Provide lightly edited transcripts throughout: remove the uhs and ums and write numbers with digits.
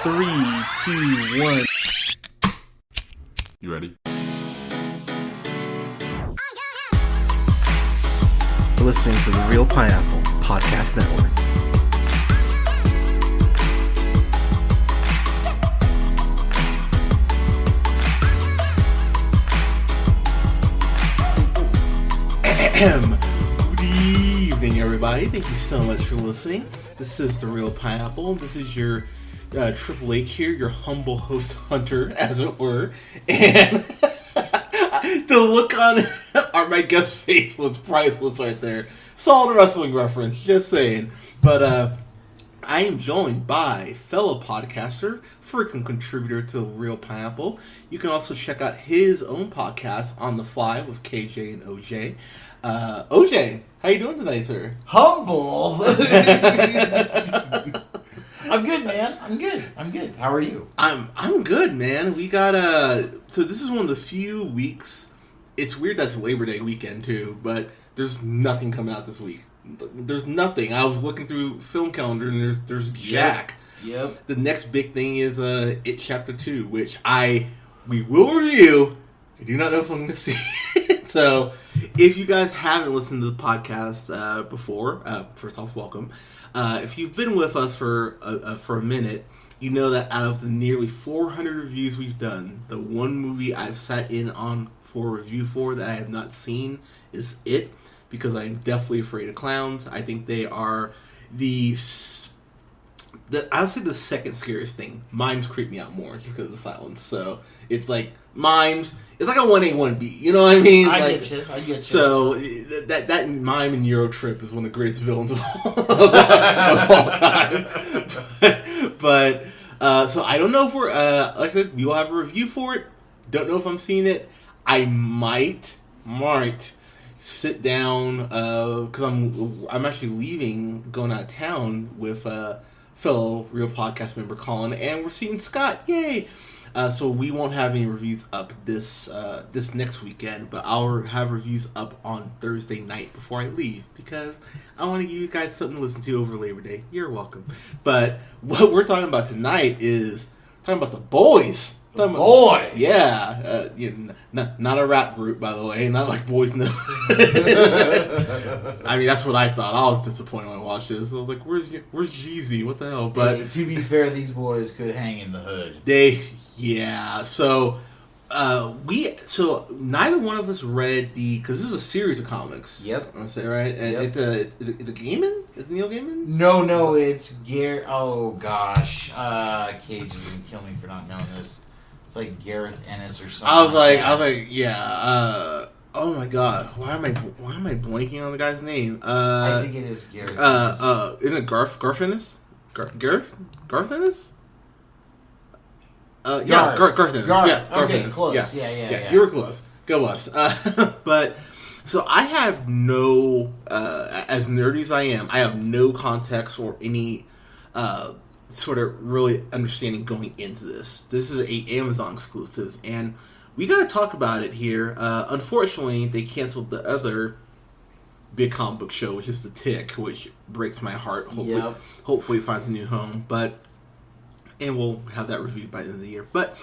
3, 2, 1. You ready? You're listening to the Real Pineapple Podcast Network. Good evening, everybody. Thank you so much for listening. This is The Real Pineapple. This is your Triple H here, your humble host Hunter, as it were. And the look on my guest's face was priceless right there. Solid wrestling reference, just saying. But I am joined by fellow podcaster, frequent contributor to Real Pineapple. You can also check out his own podcast, On the Fly, with KJ and OJ. OJ, how you doing tonight, sir? Humble. I'm good, man. I'm good. How are you? I'm good, man. We got so this is one of the few weeks. It's weird that's Labor Day weekend too, but there's nothing coming out this week. There's nothing. I was looking through film calendar and there's Jack. Yep. The next big thing is It Chapter 2, which we will review. I do not know if I'm going to see it. So, if you guys haven't listened to the podcast before, first off, welcome. If you've been with us for a minute, you know that out of the nearly 400 reviews we've done, the one movie I've sat in on for review for that I have not seen is It, because I'm definitely afraid of clowns. I think they are I would say the second scariest thing. Mimes creep me out more just because of the silence. So it's like mimes. It's like a 1A, 1B. You know what I mean? I get you. So that mime in Eurotrip is one of the greatest villains of all time. But so I don't know if we're like I said, we will have a review for it. Don't know if I'm seeing it. I might sit down because I'm actually leaving, going out of town with fellow Real Podcast member Colin, and we're seeing Scott. Yay! So we won't have any reviews up this next weekend, but I'll have reviews up on Thursday night before I leave because I want to give you guys something to listen to over Labor Day. You're welcome. But what we're talking about tonight is talking about the boys. Boys. Yeah, not a rap group, by the way. Not like Boys No. I mean, that's what I thought. I was disappointed when I watched this. I was like, "Where's Jeezy? What the hell?" But hey, to be fair, these boys could hang in the hood. So neither one of us read because this is a series of comics. Yep. I'm gonna say right, and yep. It's a Gaiman. Is it Neil Gaiman? No, it's Garrett. Oh gosh, Cage is gonna kill me for not knowing this. It's like Gareth Ennis or something. I was like, yeah. Oh my god, why am I blanking on the guy's name? I think it is Gareth Ennis. Isn't it Garth Ennis? Garth Ennis? Yeah, Garth Ennis. Yes, Garth okay, Ennis. close. Yeah. You were close. Go us. But so I have no, as nerdy as I am, I have no context or any sort of really understanding going into this. This is a Amazon exclusive, and we got to talk about it here. Unfortunately, they canceled the other big comic book show, which is The Tick, which breaks my heart. Hopefully it finds a new home, and we'll have that reviewed by the end of the year. But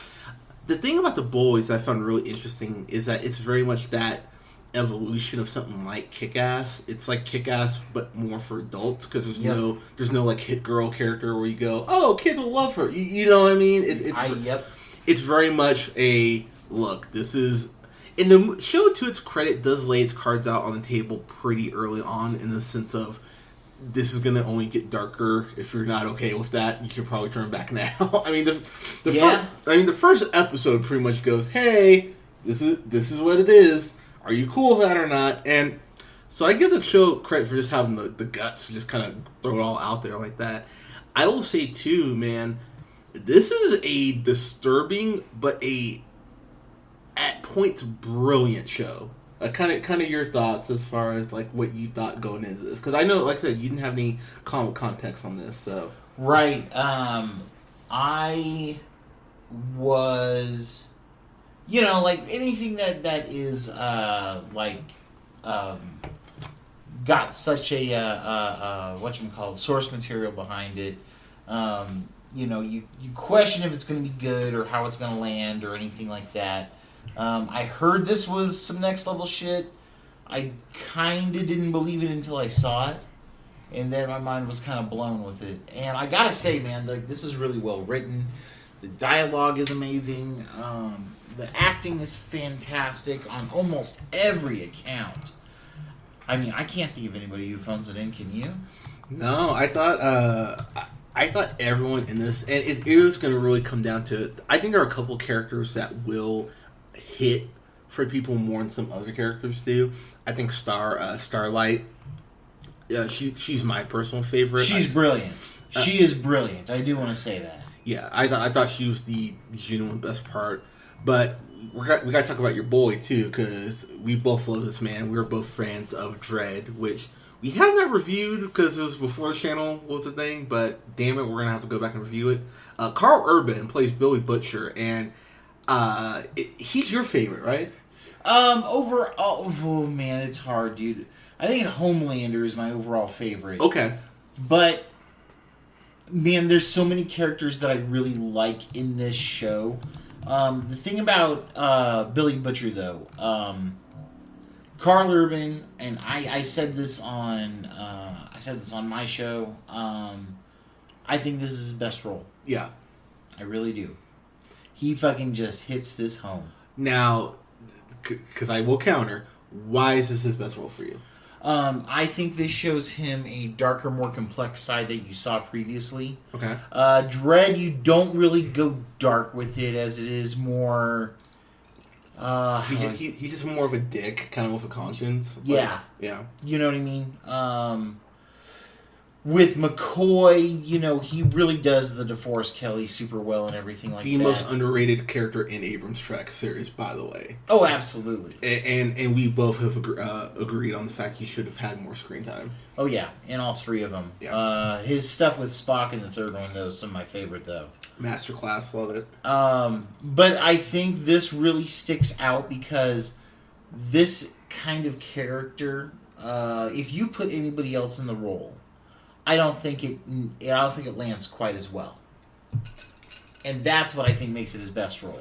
the thing about The Boys I found really interesting is that it's very much that evolution of something like Kick-Ass. It's like Kick-Ass, but more for adults, because there's no like hit girl character where you go, oh, kids will love her. You know what I mean? It's very much a look. This is, and the show, to its credit, does lay its cards out on the table pretty early on, in the sense of this is going to only get darker. If you're not okay with that, you should probably turn back now. I mean, the first episode pretty much goes, hey, this is what it is. Are you cool with that or not? And so I give the show credit for just having the guts to just kind of throw it all out there like that. I will say, too, man, this is a disturbing but at points brilliant show. Kind of your thoughts as far as like what you thought going into this, because I know, like I said, you didn't have any comic context on this. So right, I was, like anything that is got such a source material behind it. you question if it's going to be good or how it's going to land or anything like that. I heard this was some next level shit. I kind of didn't believe it until I saw it. And then my mind was kind of blown with it. And I gotta say, man, this is really well written. The dialogue is amazing. The acting is fantastic on almost every account. I mean, I can't think of anybody who phones it in. Can you? No, I thought everyone in this, and it was going to really come down to. I think there are a couple characters that will hit for people more than some other characters do. I think Starlight. She's my personal favorite. She's brilliant. She is brilliant. I do want to say that. Yeah, I thought she was the genuine best part. But we got to talk about your boy too, because we both love this man. We were both fans of Dredd, which we have not reviewed because it was before the channel was a thing. But damn it, we're gonna have to go back and review it. Karl Urban plays Billy Butcher, and he's your favorite, right? Overall, oh man, it's hard, dude. I think Homelander is my overall favorite. Okay. But, man, there's so many characters that I really like in this show. The thing about Billy Butcher, though, Karl Urban, and I said this on my show. I think this is his best role. Yeah, I really do. He fucking just hits this home. Now, because I will counter, why is this his best role for you? I think this shows him a darker, more complex side that you saw previously. Okay. Dredd, you don't really go dark with it, as it is more... He's just more of a dick, kind of with a conscience. Yeah. Yeah. You know what I mean? With McCoy, he really does the DeForest Kelly super well and everything like that. The most underrated character in Abrams' Trek series, by the way. Oh, absolutely. And we both have agreed on the fact he should have had more screen time. Oh, yeah. In all three of them. Yeah. His stuff with Spock in the third one, though, is some of my favorite, though. Masterclass, love it. But I think this really sticks out because this kind of character, if you put anybody else in the role, I don't think it lands quite as well. And that's what I think makes it his best role.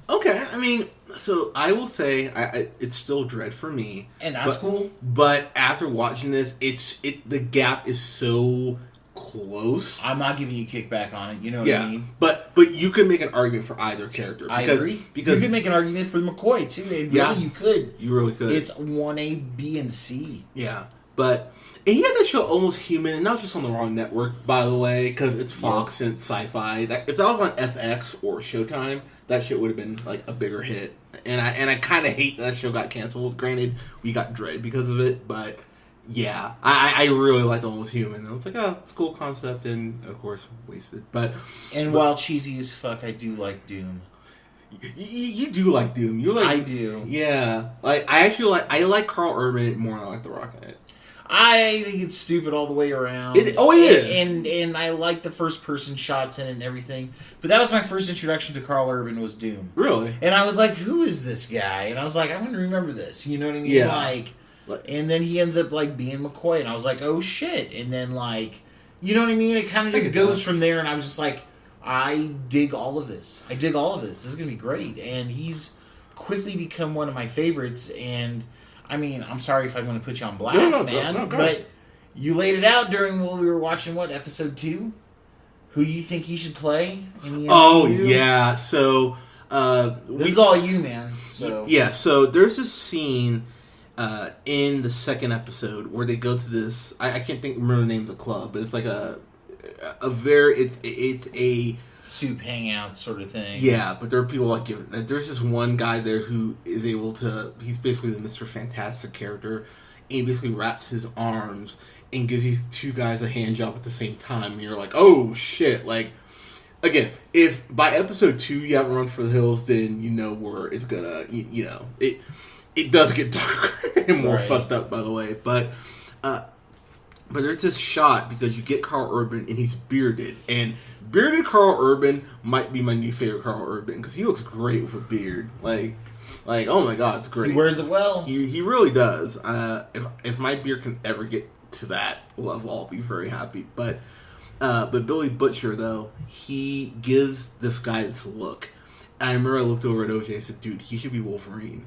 Okay, I mean, so I will say it's still Dredd for me. And that's cool. But after watching this, the gap is so close. I'm not giving you kickback on it, you know what I mean? But you could make an argument for either character. I agree. Because you could make an argument for McCoy, too. You could. You really could. It's 1A, B, and C. Yeah, but... And he had that show Almost Human, and not just on the wrong network, by the way, because it's Fox and Sci-Fi. If that was on FX or Showtime, that shit would have been like a bigger hit. And I kind of hate that show got canceled. Granted, we got Dredd because of it, but yeah, I really liked Almost Human. I was like, oh, it's a cool concept, and of course, wasted. But while cheesy as fuck, I do like Doom. You do like Doom. You're like I do. Yeah, like I like Karl Urban more than I like The Rock in it. I think it's stupid all the way around. It is. And I like the first person shots in it and everything. But that was my first introduction to Karl Urban was Doom. Really? And I was like, who is this guy? And I was like, I'm going to remember this. You know what I mean? Yeah. And then he ends up being McCoy. And I was like, oh shit. And then you know what I mean? It kind of just goes from there. And I was just like, I dig all of this. This is going to be great. And he's quickly become one of my favorites. And... I mean, I'm sorry if I'm going to put you on blast, man, but you laid it out during when we were watching, episode 2? Who you think he should play in the MCU? Oh, yeah, so... this is all you, man. So. Yeah, so there's this scene in the second episode where they go to this... I can't remember the name of the club, but it's like it's a... soup hangout sort of thing. Yeah, but there are people there's this one guy there who is able to... He's basically the Mr. Fantastic character, and he basically wraps his arms and gives these two guys a hand job at the same time, and you're like, oh shit, again, if by episode 2 you haven't Run for the Hills, then you know where it's gonna, it does get darker and more fucked up, by the way, but there's this shot because you get Karl Urban and he's bearded, and bearded Karl Urban might be my new favorite Karl Urban because he looks great with a beard. Like, oh my god, it's great. He wears it well. He really does. If my beard can ever get to that level, I'll be very happy. But But Billy Butcher, though, he gives this guy this look. And I remember I looked over at OJ and said, dude, he should be Wolverine.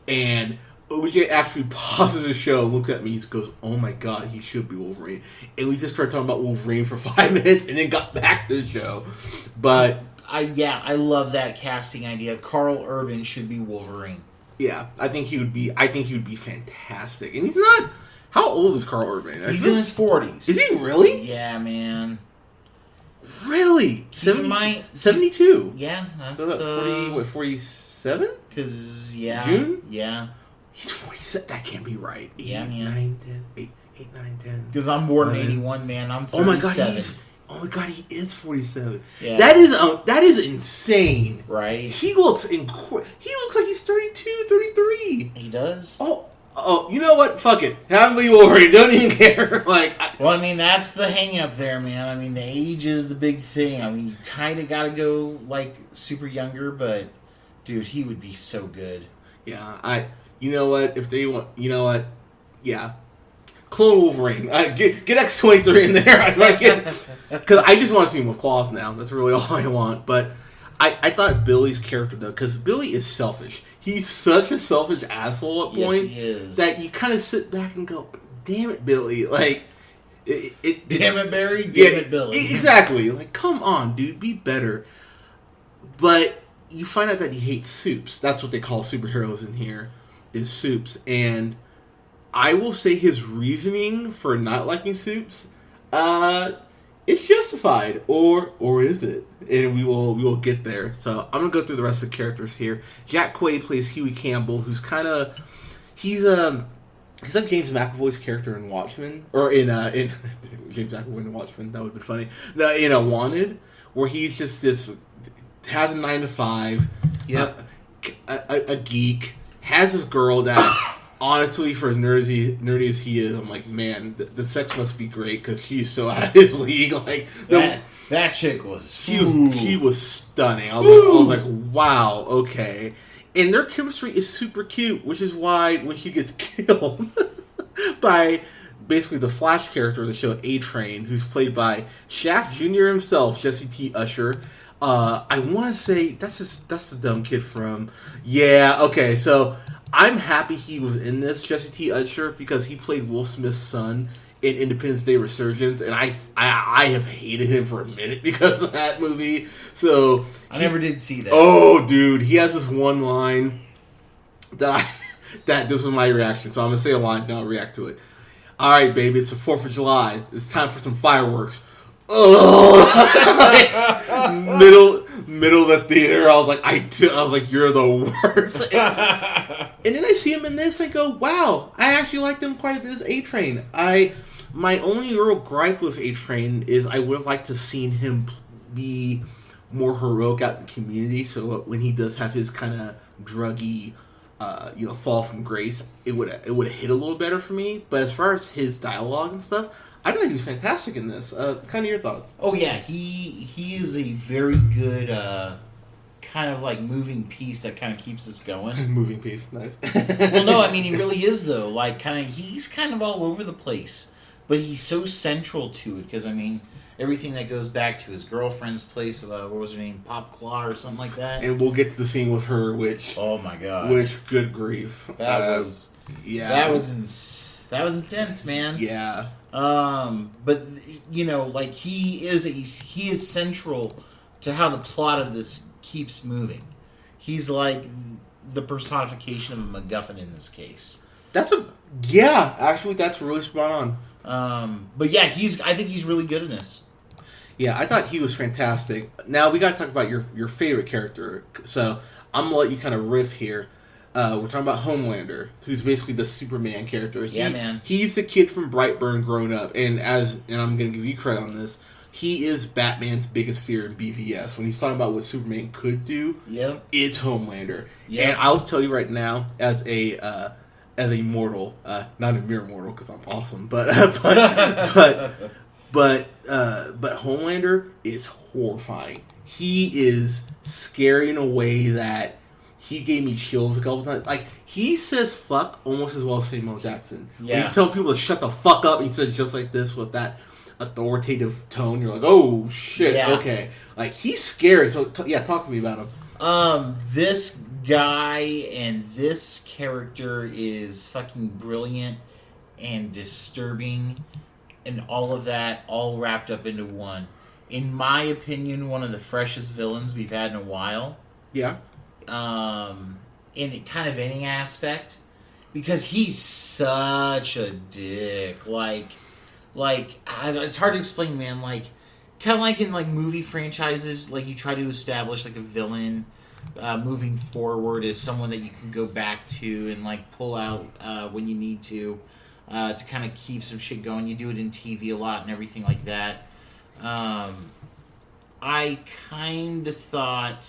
And OJ actually pauses the show, looks at me, and goes, oh my god, he should be Wolverine. And we just started talking about Wolverine for 5 minutes and then got back to the show. But I love that casting idea. Karl Urban should be Wolverine. yeah, I think he would be fantastic. And he's not. How old is Karl Urban? He's in his 40s. Is he really? Yeah, man. Really? 72. Yeah, that's So that's 47? Because yeah, June? Yeah. He's 47. That can't be right. 8, Yeah, man. 9, 10. 8, 9, 10. Because I'm born in 81, man. I'm 37. Oh my god, he is 47. Yeah. That is insane. Right. He looks like he's 32, 33. He does. Oh, you know what? Fuck it. Have him be Wolverine. Don't even care. Well, I mean, that's the hang up there, man. I mean, the age is the big thing. I mean, you kind of got to go, super younger, but, dude, he would be so good. Yeah, you know what? If they want, you know what? Yeah. Clone Wolverine. Get X-23 in there. I like it. Because I just want to see him with claws now. That's really all I want. But I thought Billy's character, though, because Billy is selfish. He's such a selfish asshole at points. Yes, he is. That you kind of sit back and go, damn it, Billy. Damn it, Barry. Damn it, Billy. Exactly. Come on, dude. Be better. But you find out that he hates soups. That's what they call superheroes in here, is soups. And I will say his reasoning for not liking soups, it's justified, or is it? And we will get there. So I'm gonna go through the rest of the characters here. Jack Quaid plays Huey Campbell, who's he's like James McAvoy's character in Watchmen, or in James McAvoy in Watchmen. That would have been funny. No, in Wanted, where he's just has a 9 to 5, a geek, has this girl that. Honestly, for as nerdy as he is, I'm like, man, the sex must be great because he's so out of his league. That chick was... She was stunning. I was like, wow, okay. And their chemistry is super cute, which is why when she gets killed by basically the Flash character of the show, A-Train, who's played by Shaft Jr. himself, Jessie T. Usher. I want to say, that's the dumb kid from... Yeah, okay, so... I'm happy he was in this, Jessie T. Usher, because he played Will Smith's son in Independence Day Resurgence, and I have hated him for a minute because of that movie. So I never did see that. Oh, dude, he has this one line that this was my reaction. So I'm gonna say a line, and I'll react to it. All right, baby, it's the 4th of July. It's time for some fireworks. Oh, middle of the theater. I was like, you're the worst. And then I see him in this. I go, wow, I actually liked him quite a bit as A-Train. My only real gripe with A-Train is I would have liked to have seen him be more heroic out in the community. So when he does have his kind of druggy, fall from grace, it would have hit a little better for me. But as far as his dialogue and stuff, I thought he was fantastic in this. Kind of your thoughts? Oh yeah, he is a very good kind of moving piece that kind of keeps us going. Moving piece, nice. Well, no, I mean he really is though. He's kind of all over the place, but he's so central to it because I mean everything that goes back to his girlfriend's place. What was her name? Pop Claw or something like that. And we'll get to the scene with her, which oh my god, which good grief, that was intense, man. Yeah. But he is central to how the plot of this keeps moving. He's like the personification of a MacGuffin in this case. Actually that's really spot on. But yeah, I think he's really good in this. Yeah, I thought he was fantastic. Now we gotta talk about your favorite character. So I'm gonna let you kind of riff here. We're talking about Homelander, who's basically the Superman character. Man. He's the kid from Brightburn grown up, and I'm going to give you credit on this. He is Batman's biggest fear in BVS. When he's talking about what Superman could do, it's Homelander. Yep. And I'll tell you right now, as a mortal, not a mere mortal because I'm awesome, but Homelander is horrifying. He is scary in a way that. He gave me chills a couple times. He says fuck almost as well as Samuel Jackson. Yeah. When he's telling people to shut the fuck up, he says just like this with that. authoritative tone. You're like, oh shit, okay. Like, he's scary. So talk to me about him. This guy and this character is fucking brilliant and disturbing, and all of that all wrapped up into one. In my opinion, one of the freshest villains we've had in a while. Yeah. In kind of any aspect, because he's such a dick. Like it's hard to explain, man. Like, kind of like in like movie franchises, like you try to establish like a villain moving forward as someone that you can go back to and like pull out when you need to kind of keep some shit going. You do it in TV a lot and everything like that. I kind of thought,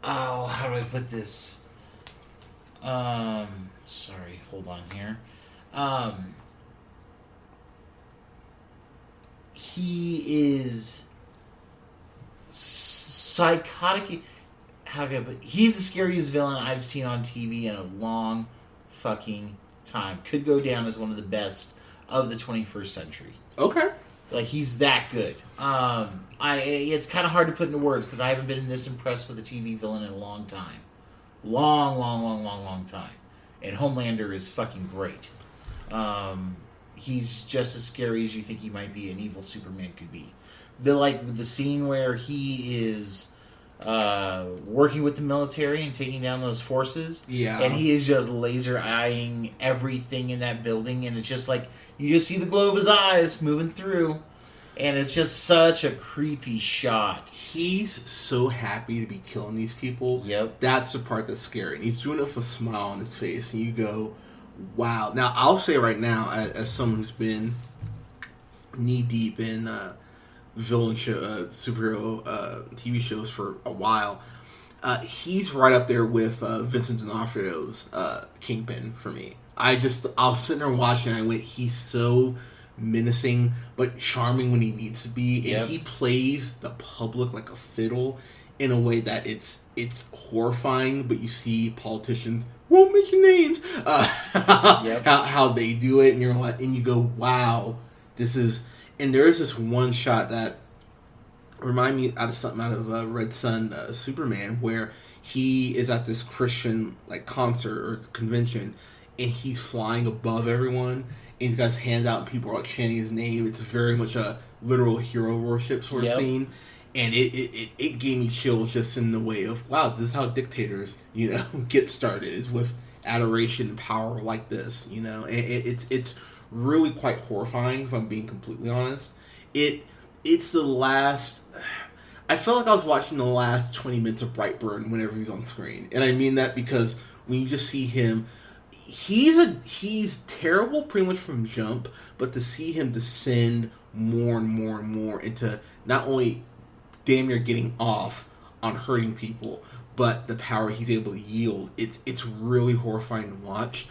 how do I put this? Sorry, hold on here. He is psychotic. How can I put? He's the scariest villain I've seen on TV in a long fucking time. Could go down as one of the best of the 21st century. Okay. Like, he's that good. It's kind of hard to put into words because I haven't been this impressed with a TV villain in a long time. Long time. And Homelander is fucking great. He's just as scary as you think he might be, an evil Superman could be. The scene where he is working with the military and taking down those forces. Yeah. And he is just laser eyeing everything in that building, and it's just like you just see the glow of his eyes moving through, and it's just such a creepy shot. He's so happy to be killing these people. Yep. That's the part that's scary. And he's doing it with a smile on his face, and you go, wow. Now, I'll say right now, as someone who's been knee deep in villain show, superhero TV shows for a while, he's right up there with Vincent D'Onofrio's Kingpin for me. I was sitting there watching, and I went, he's so menacing but charming when he needs to be, and he plays the public like a fiddle in a way that it's horrifying. But you see politicians, won't mention names, how they do it, and you're like, and you go, wow, this is. And there is this one shot that remind me out of something out of Red Sun Superman, where he is at this Christian like concert or convention, and he's flying above everyone, and he's got his hands out, and people are like chanting his name. It's very much a literal hero worship sort of scene, and it gave me chills just in the way of, wow, this is how dictators get started, is with adoration and power like this, and it's really quite horrifying, if I'm being completely honest. It's the last. I felt like I was watching the last 20 minutes of Brightburn whenever he's on screen, and I mean that because when you just see him, he's terrible pretty much from jump, but to see him descend more and more and more into not only damn near getting off on hurting people, but the power he's able to yield, it's really horrifying to watch.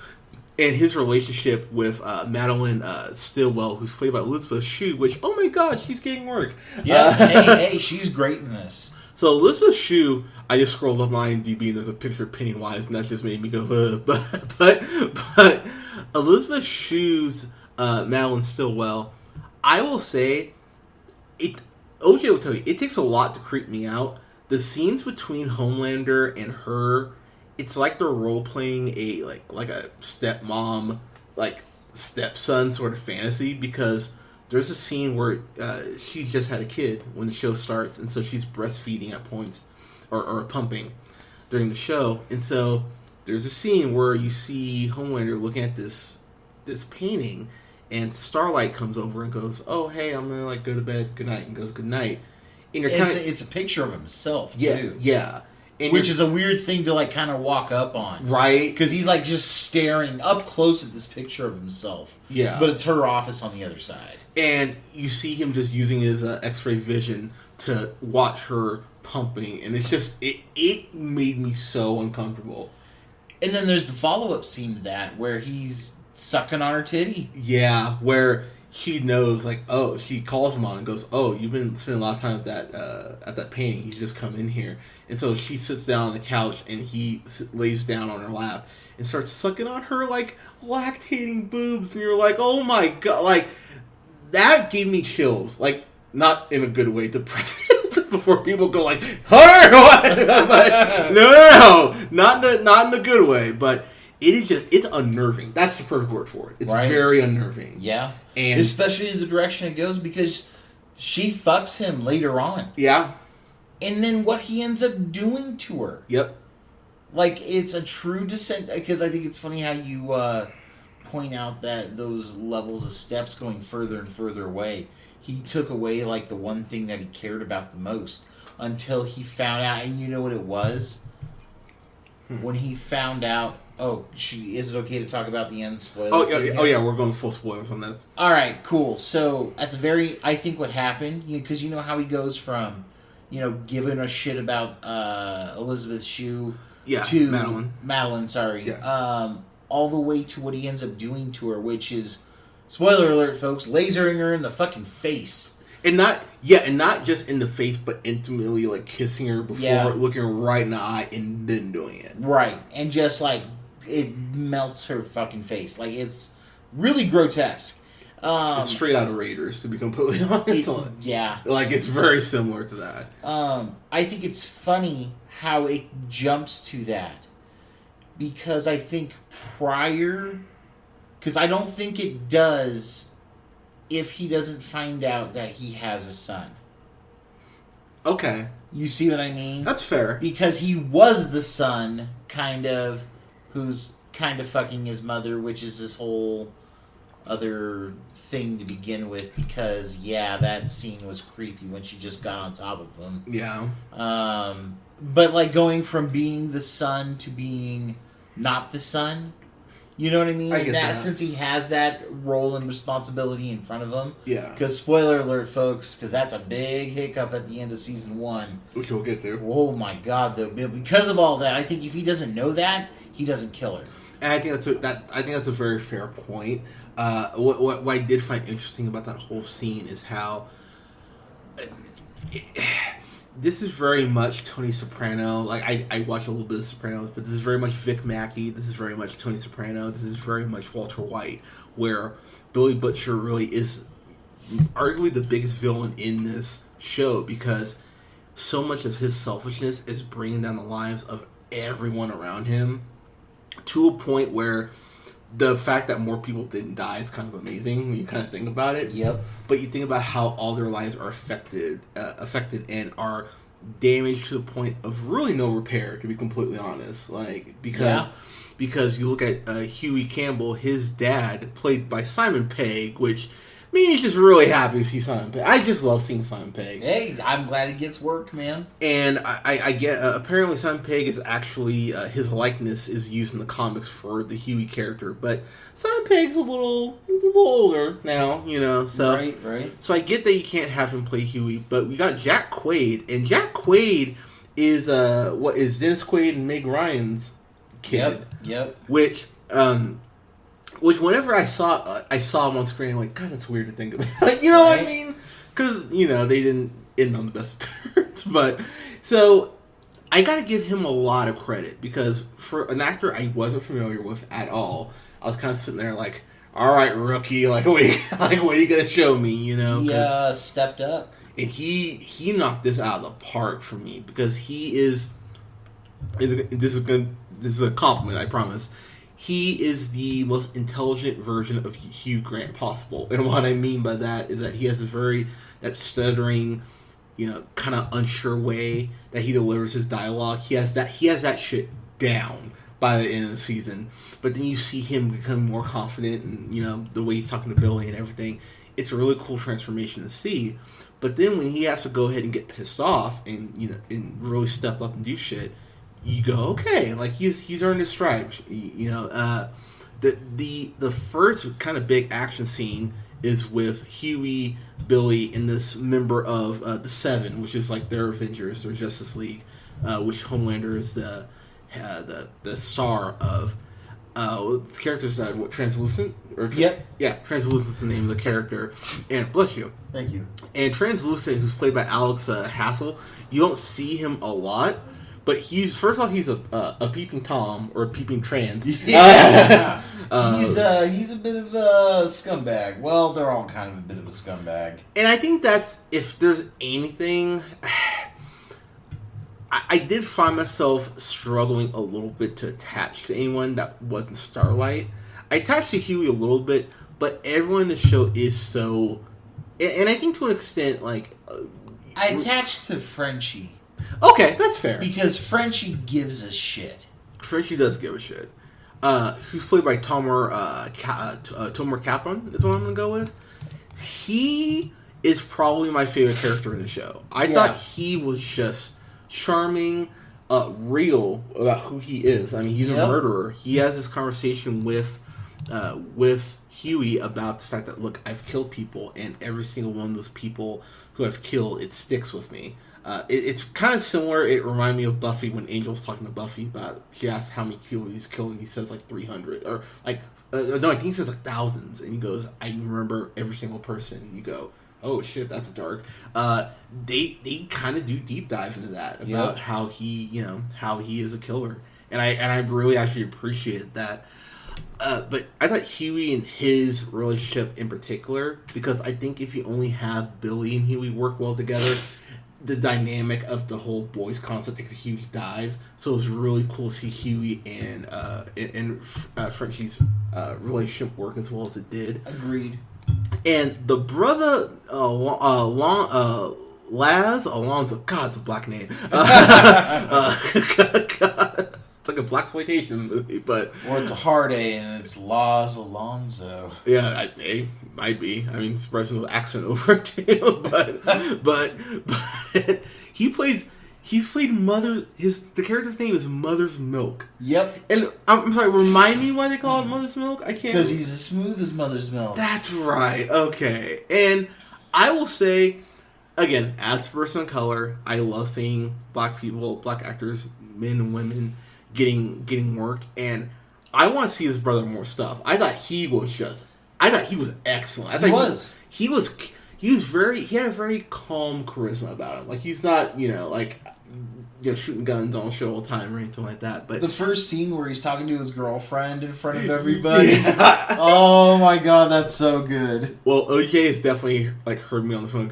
And his relationship with Madeline Stillwell, who's played by Elisabeth Shue, which, oh my god, she's getting work. Yeah, hey, she's great in this. So Elisabeth Shue, I just scrolled up my IMDb and there's a picture of Pennywise, and that just made me go, ugh. But Elisabeth Shue's Madeline Stillwell, I will say, OJ will tell you, it takes a lot to creep me out. The scenes between Homelander and her, it's like they're role playing a like a stepmom, like stepson sort of fantasy, because there's a scene where she just had a kid when the show starts, and so she's breastfeeding at points or pumping during the show, and so there's a scene where you see Homelander looking at this painting, and Starlight comes over and goes, "Oh hey, I'm gonna go to bed, good night," and goes good night. And it's a picture of himself too. Yeah. And which is a weird thing to kind of walk up on, right? Because he's just staring up close at this picture of himself. Yeah, but it's her office on the other side, and you see him just using his X-ray vision to watch her pumping, and it's just it made me so uncomfortable. And then there's the follow-up scene to that where he's sucking on her titty. Yeah, where she knows, like, oh, she calls him on and goes, oh, you've been spending a lot of time at that painting. You just come in here. And so she sits down on the couch and he lays down on her lap and starts sucking on her, like, lactating boobs. And you're like, oh my God. Like, that gave me chills. Like, not in a good way to before people go like, but, no, not in a good way. But it is just, it's unnerving. That's the perfect word for it. It's very unnerving. Yeah. And especially the direction it goes, because she fucks him later on. Yeah. And then what he ends up doing to her. Yep. Like, it's a true descent, because I think it's funny how you point out that those levels of steps going further and further away. He took away, like, the one thing that he cared about the most until he found out, and you know what it was? When he found out, is it okay to talk about the end spoiler? Oh yeah, we're going full spoilers on this. Alright, cool. So, I think what happened, because you know how he goes from, giving a shit about Elisabeth Shue to Madeline, sorry. Yeah. All the way to what he ends up doing to her, which is, spoiler alert, folks, lasering her in the fucking face. And not just in the face, but intimately, like, kissing her before, looking her right in the eye, and then doing it. Right. And just, like, it melts her fucking face. Like, it's really grotesque. It's straight out of Raiders, to be completely honest. Yeah. Like, it's very similar to that. I think it's funny how it jumps to that. Because I think because I don't think it does if he doesn't find out that he has a son. Okay. You see what I mean? That's fair. Because he was the son, kind of, who's kind of fucking his mother, which is this whole other thing to begin with, because, that scene was creepy when she just got on top of him. Yeah. But, like, going from being the son to being not the son, you know what I mean? I get that. Since he has that role and responsibility in front of him. Yeah. Because, spoiler alert, folks, because that's a big hiccup at the end of season 1. Which we'll get to. Oh my God, though. Because of all that, I think if he doesn't know that, he doesn't kill her. And I think that's a very fair point. What I did find interesting about that whole scene is how this is very much Tony Soprano. Like, I watch a little bit of Sopranos, but this is very much Vic Mackey. This is very much Tony Soprano. This is very much Walter White, where Billy Butcher really is arguably the biggest villain in this show, because so much of his selfishness is bringing down the lives of everyone around him, to a point where the fact that more people didn't die is kind of amazing when you kind of think about it. Yep. But you think about how all their lives are affected and are damaged to the point of really no repair, to be completely honest. Like, because you look at Huey Campbell, his dad, played by Simon Pegg, which me is just really happy to see Simon Pegg. I just love seeing Simon Pegg. Hey, I'm glad he gets work, man. And I get, apparently Simon Pegg is actually, his likeness is used in the comics for the Huey character, but Simon Pegg's a little older now, so. Right. So I get that you can't have him play Huey, but we got Jack Quaid, and Jack Quaid is, is Dennis Quaid and Meg Ryan's kid. Yep. Which whenever I saw him on screen, I'm like, God, that's weird to think about. You know what I mean? Because, they didn't end on the best terms. But, so, I gotta give him a lot of credit, because for an actor I wasn't familiar with at all, I was kind of sitting there like, all right, rookie, what are you gonna show me, He stepped up. And he knocked this out of the park for me, because he is, this is a compliment, I promise. He is the most intelligent version of Hugh Grant possible. And what I mean by that is that he has that stuttering, kind of unsure way that he delivers his dialogue. He has that shit down by the end of the season. But then you see him become more confident, and, the way he's talking to Billy and everything. It's a really cool transformation to see. But then when he has to go ahead and get pissed off and, and really step up and do shit, you go, okay, like he's earned his stripes. The first kind of big action scene is with Huey, Billy, and this member of the Seven, which is like their Avengers, their Justice League, which Homelander is the star of. the character's Translucent? Yep. Yeah, Translucent's the name of the character. And bless you. Thank you. And Translucent, who's played by Alex Hassel, you don't see him a lot, but he's a peeping Tom or a peeping trans. Yeah. He's a bit of a scumbag. Well, they're all kind of a bit of a scumbag. And I think that's, if there's anything, I did find myself struggling a little bit to attach to anyone that wasn't Starlight. I attached to Huey a little bit, but everyone in the show is so, and I think to an extent, like, I attached to Frenchie. Okay, that's fair. Because Frenchie gives a shit. Frenchie does give a shit. Who's played by Tomer Capron is what I'm going to go with. He is probably my favorite character in the show. I thought he was just charming, real about who he is. I mean, he's a murderer. He has this conversation with Huey about the fact that, look, I've killed people, and every single one of those people who I've killed, it sticks with me. It's kind of similar. It reminded me of Buffy when Angel's talking to Buffy about, she asks how many people he's killed, and he says like 300 or like no, I think he says like thousands, and he goes, I remember every single person. And you go, oh shit, that's dark. They kind of do deep dive into that about how he is a killer, and I really actually appreciated that. But I thought Huey and his relationship in particular, because I think if you only have Billy and Huey work well together, the dynamic of the whole boys concept takes a huge dive. So it was really cool to see Huey and Frenchie's relationship work as well as it did. Agreed. And the brother, Laz Alonso, God, it's a black name. It's like a blaxploitation movie, but or it's a hard A and it's Laz Alonso. Yeah, it might be. I mean, surprising little accent over it too, but he's played Mother. The character's name is Mother's Milk. Yep. And I'm sorry, remind me why they call it Mother's Milk. I can't. Because he's as smooth as Mother's Milk. That's right. Okay, and I will say, again, as a person of color, I love seeing black people, black actors, men and women getting work, and I want to see his brother more stuff. I thought he was excellent. I thought he had a very calm charisma about him. Like, he's not, shooting guns on show all the time or anything like that. But the first scene where he's talking to his girlfriend in front of everybody, oh my god, that's so good. Well, OJ has definitely heard me on the phone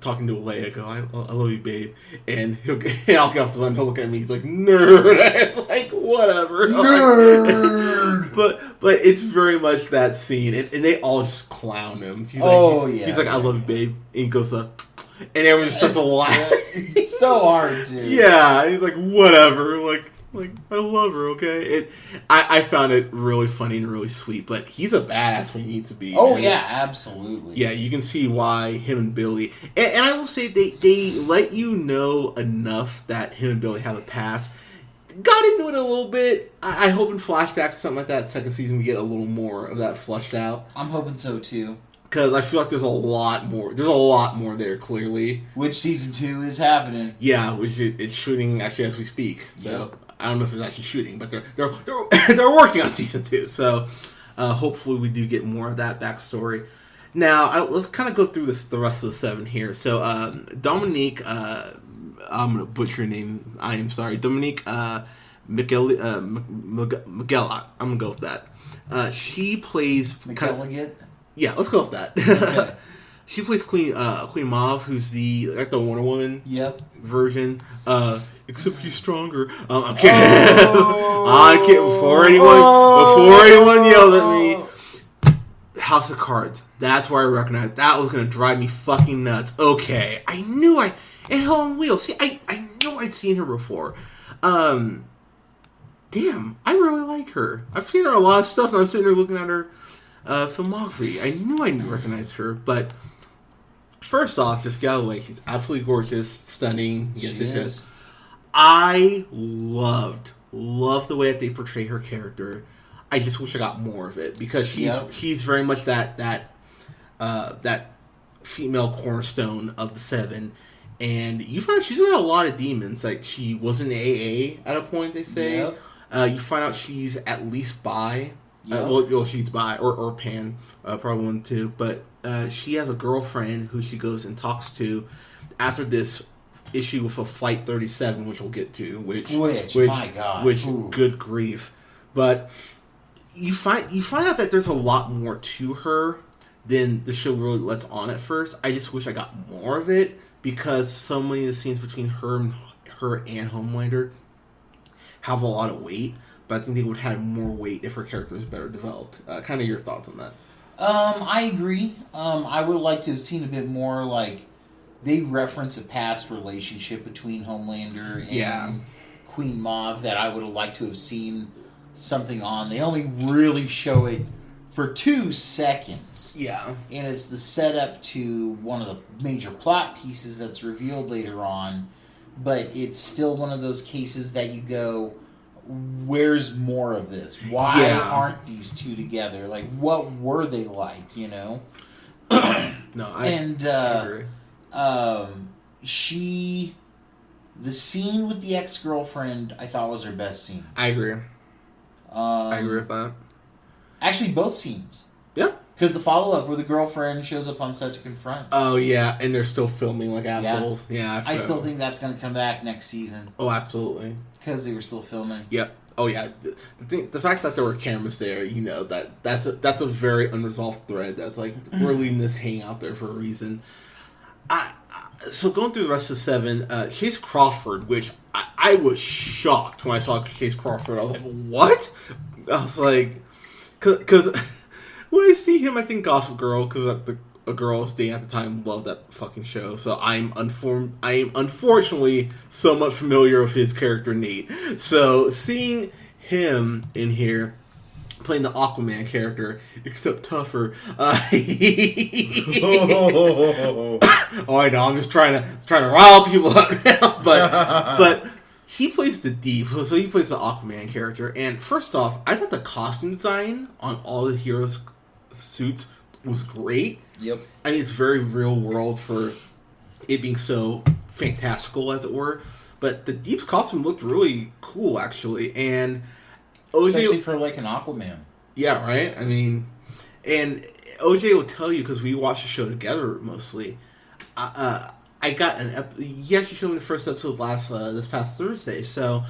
talking to Leia, I love you, babe, and I'll get off the phone and he'll look at me, he's like, nerd. It's like, whatever, nerd. But it's very much that scene, and they all just clown him. He's like, I love you, babe, and he goes up. And everyone starts to laugh. It's so hard, dude. Yeah, he's like, whatever. Like I love her, okay? I found it really funny and really sweet, but he's a badass when he needs to be. Oh, man. Yeah, absolutely. Yeah, you can see why him and Billy... And I will say, they let you know enough that him and Billy have a past. Got into it a little bit. I hope in flashbacks or something like that, second season, we get a little more of that flushed out. I'm hoping so, too. Because I feel like there's a lot more. There's a lot more there, clearly. Which season 2 is happening. Yeah, which it's shooting actually as we speak. So I don't know if it's actually shooting, but they're working on season 2. So hopefully we do get more of that backstory. Now let's kind of go through the rest of the 7 here. So Dominique, I'm gonna butcher your name. I am sorry, Dominique McElligott. I'm gonna go with that. She plays McElligott. Yeah, let's go with that. Okay. She plays Queen Mauve, who's the Wonder Woman version. Except he's stronger. I'm kidding. I can't. Before anyone yelled at me. House of Cards. That's where I recognized that was gonna drive me fucking nuts. Okay, I knew and Helen Wheel. See, I knew I'd seen her before. Damn, I really like her. I've seen her a lot of stuff, and I'm sitting there looking at her filmography. I knew I didn't recognize her, but first off, just get out of the way. She's absolutely gorgeous, stunning. Yes, yes. I loved the way that they portray her character. I just wish I got more of it, because she's very much that female cornerstone of the 7, and you find she's got a lot of demons. Like, she was in AA at a point, they say. You find out she's at least bi. Yep. Well, she's bi, or pan, probably one too. But she has a girlfriend who she goes and talks to after this issue with a Flight 37, which we'll get to. Which my God. Which, Ooh. good grief. But you find out that there's a lot more to her than the show really lets on at first. I just wish I got more of it, because so many of the scenes between her and Homelander have a lot of weight. But I think they would have more weight if her character was better developed. Kind of your thoughts on that? I agree. I would like to have seen a bit more, like, they reference a past relationship between Homelander and Queen Mauve that I would have liked to have seen something on. They only really show it for 2 seconds. Yeah. And it's the setup to one of the major plot pieces that's revealed later on. But it's still one of those cases that you go, where's more of this? Why aren't these two together? Like, what were they like, you know? No, I agree. The scene with the ex-girlfriend, I thought was her best scene. I agree. I agree with that. Actually, both scenes. Yeah. Because the follow-up where the girlfriend shows up on set to confront. Oh, yeah, and they're still filming like assholes. Yeah, I still think that's going to come back next season. Oh, absolutely. Because they were still filming. Yep. Oh, yeah. The fact that there were cameras there, you know, that's a very unresolved thread. That's like, we're leaving this hanging out there for a reason. So going through the rest of 7, Chase Crawford, which I was shocked when I saw Chase Crawford. I was like, what? I was like, because when I see him, I think Gossip Girl, because a girl staying at the time loved that fucking show. So I am unfortunately so much familiar with his character Nate. So seeing him in here playing the Aquaman character, except tougher. Oh, I know. I'm just trying to rile people up now, but he plays the Deep, so he plays the Aquaman character. And first off, I thought the costume design on all the heroes' suits was great. Yep. I mean, it's very real world for it being so fantastical, as it were. But the Deep's costume looked really cool, actually, and especially for like an Aquaman. Yeah, right? I mean, and OJ will tell you, because we watched the show together mostly, I got he actually showed me the first episode this past Thursday, so,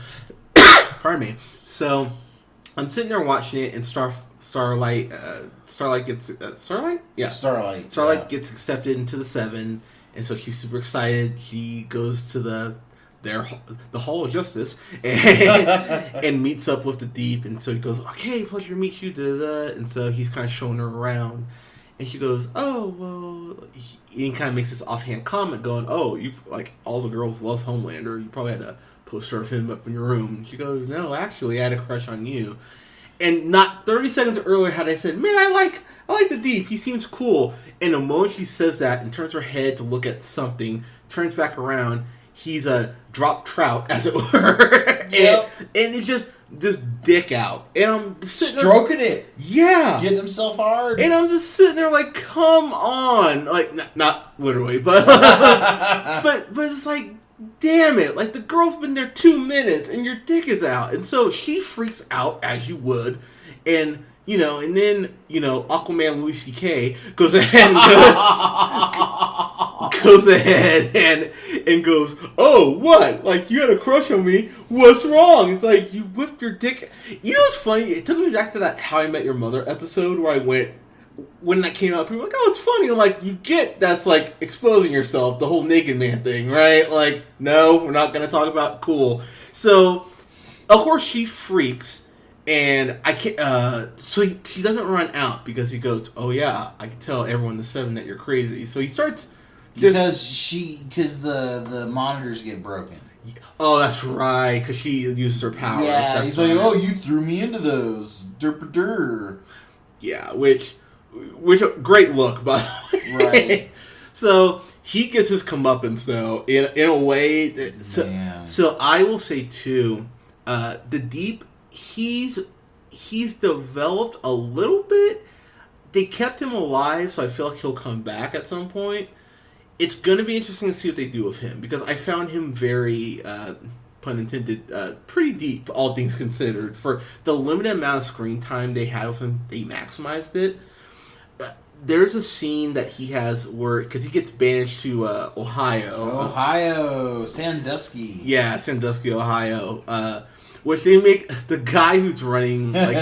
pardon me, so, I'm sitting there watching it, and Starlight gets, Starlight? Yeah. Starlight gets accepted into the 7, and so she's super excited. She goes to the Hall of Justice and meets up with the Deep, and so he goes, okay, pleasure to meet you, and so he's kind of showing her around, and she goes, oh, well, he kind of makes this offhand comment going, oh, you, like, all the girls love Homelander, you probably had a poster of him up in your room. And she goes, no, actually, I had a crush on you. And not 30 seconds earlier had I said, man, I like the Deep, he seems cool, and the moment she says that and turns her head to look at something, turns back around, he's a drop trout, as it were. Yep. And it's just this dick out. And I'm stroking it. Yeah. Getting himself hard. And I'm just sitting there like, come on. Like, not literally, but but it's like, damn it. Like, the girl's been there 2 minutes and your dick is out. And so she freaks out, as you would. And, you know, and then, you know, Aquaman Louis C.K. goes ahead and goes, oh, what? Like, you had a crush on me. What's wrong? It's like, you whipped your dick. You know what's funny? It took me back to that How I Met Your Mother episode where I went, when that came out, people were like, oh, it's funny. I'm like, you get that's like exposing yourself, the whole naked man thing, right? Like, no, we're not going to talk about cool. So, of course, she freaks. And I can't, so she doesn't run out because he goes, oh yeah, I can tell everyone in the 7 that you're crazy. So he starts because the monitors get broken. Oh, that's right, because she uses her powers. Yeah, he's like, oh, you threw me into those. Derp-a-der. Yeah, which great look, by the way. Right. So he gets his comeuppance, though, in a way. So I will say, too, the Deep, he's developed a little bit. They kept him alive, so I feel like he'll come back at some point. It's going to be interesting to see what they do with him, because I found him very pun intended, pretty deep, all things considered. For the limited amount of screen time they had with him, they maximized it. There's a scene that he has where, because he gets banished to Ohio, Sandusky. Yeah, Sandusky, Ohio. Which they make the guy who's running like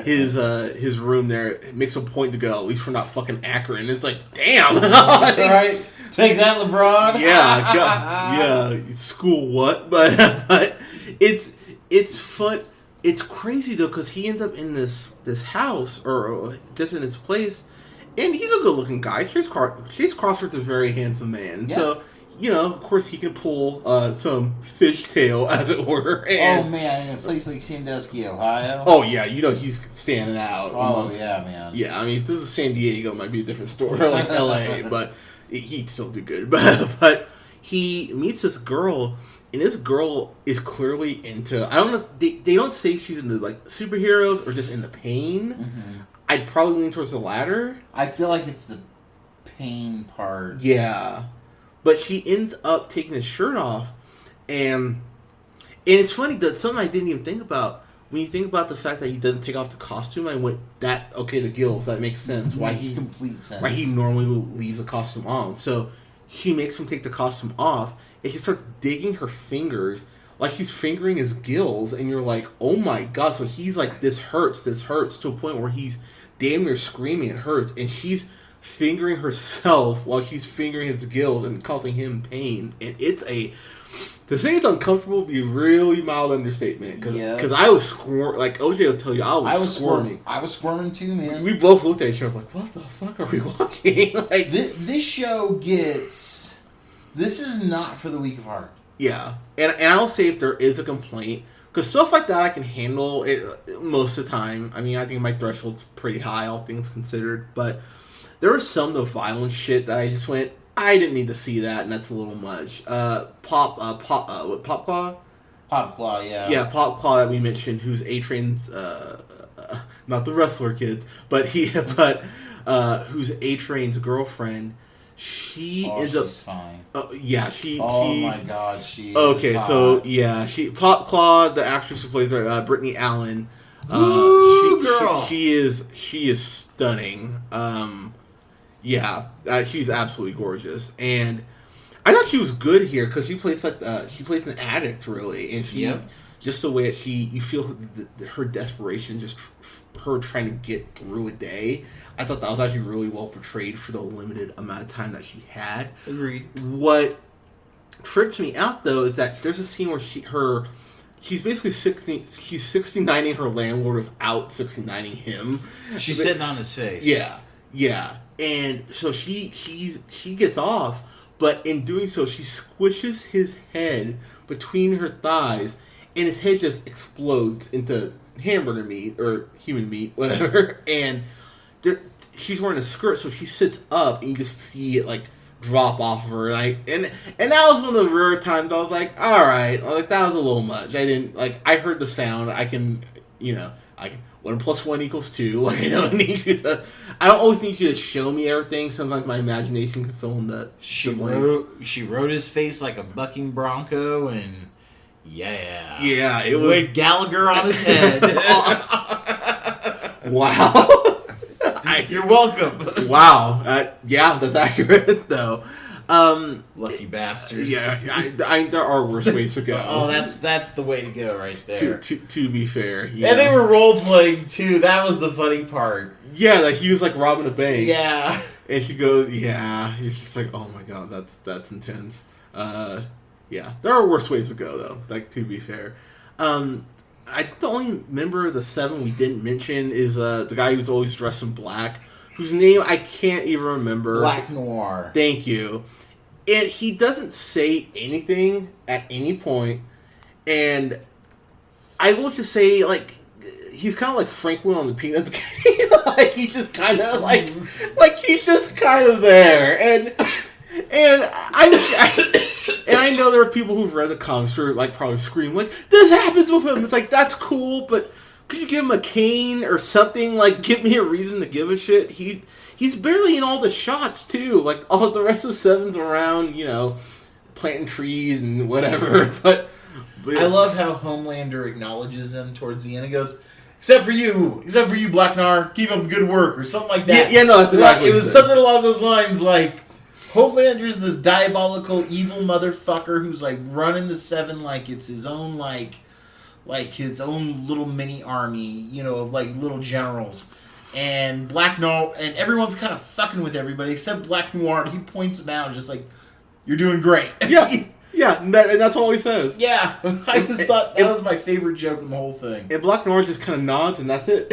his room there makes a point to go, at least we're not fucking Akron. It's like, damn. Right. Take that, LeBron. Yeah, yeah. School what? But it's fun. It's crazy though, because he ends up in this house or just in his place. And he's a good-looking guy. Chase Crawford's a very handsome man. Yeah. So, of course, he can pull some fishtail, as it were. And, in a place like Sandusky, Ohio? Oh, yeah. He's standing out. Oh, yeah, man. Yeah, I mean, if this was San Diego, it might be a different story, like L.A., but he'd still do good. But he meets this girl, and this girl is clearly into... I don't know... They don't say she's into, like, superheroes or just into pain. Mm-hmm. I'd probably lean towards the latter. I feel like it's the pain part. Yeah. But she ends up taking his shirt off. And it's funny that something I didn't even think about. When you think about the fact that he doesn't take off the costume, I went, the gills, that makes sense. Complete sense. Why he normally would leave the costume on. So she makes him take the costume off, and she starts digging her fingers like she's fingering his gills, and you're like, oh my god. So he's like, this hurts, to a point where he's damn near screaming, it hurts, and she's fingering herself while she's fingering his gills and causing him pain. And to say it's uncomfortable would be a really mild understatement, because I was squirming, like OJ will tell you, I was squirming. I was squirming too, man. We both looked at each other like, what the fuck are we watching? Like, this show this is not for the weak of heart. Yeah, and I'll say if there is a complaint, because stuff like that I can handle it most of the time. I mean, I think my threshold's pretty high, all things considered. But there was some of the violent shit that I just went, I didn't need to see that, and that's a little much. Pop Claw? Pop Claw, yeah. Yeah, Pop Claw that we mentioned, who's A-Train's, not the wrestler kids, but who's A-Train's girlfriend. She's fine. Yeah, my god, she okay, is hot. So yeah, Pop Claw, the actress who plays her, Brittany Allen. Girl. She is stunning. She's absolutely gorgeous, and I thought she was good here because she plays an addict really, and just the way that you feel her desperation, just her trying to get through a day. I thought that was actually really well portrayed for the limited amount of time that she had. Agreed. What trips me out though is that there's a scene where she's basically 69ing her landlord without 69ing him. She's sitting on his face. Yeah. And so she gets off, but in doing so, she squishes his head between her thighs, and his head just explodes into hamburger meat or human meat, whatever. And she's wearing a skirt, so she sits up, and you just see it like drop off of her. And that was one of the rare times I was like, all right, like that was a little much. I heard the sound. I can 1 + 1 = 2. Like I don't always need you to show me everything. Sometimes my imagination can fill in the. She rode his face like a bucking bronco, and it was with Gallagher on his head. Wow. You're welcome. Wow. That's accurate though. Lucky bastard. Yeah, there are worse ways to go. Oh, that's the way to go right there. To be fair, yeah. And they were role playing too. That was the funny part. Yeah, like he was like robbing a bank. Yeah, and she goes, yeah. You're just like, oh my god, that's intense. Yeah, there are worse ways to go though. Like to be fair, I think the only member of the 7 we didn't mention is the guy who's always dressed in black, whose name I can't even remember. Black Noir. Thank you. And he doesn't say anything at any point, and I will just say, like, he's kind of like Franklin on the Peanuts game. Like he's just kind of like he's just kind of there, and I know there are people who've read the comics who are like probably scream like, this happens with him. It's like, that's cool, but could you give him a cane or something? Like, give me a reason to give a shit. He's barely in all the shots too. Like all the rest of the 7's around, planting trees and whatever. But, I love how Homelander acknowledges him towards the end. He goes, except for you, Black Nar, keep up the good work, or something like that. Yeah, no, that's exactly it was something along those lines, like, Homelander's this diabolical, evil motherfucker who's, like, running the Seven like it's his own, like his own little mini army, you know, of, like, little generals. And Black Noir, and everyone's kind of fucking with everybody, except Black Noir. He points him out, just like, you're doing great. Yeah, yeah, and that's all he says. Yeah, I just thought that was my favorite joke in the whole thing. And Black Noir just kind of nods, and that's it.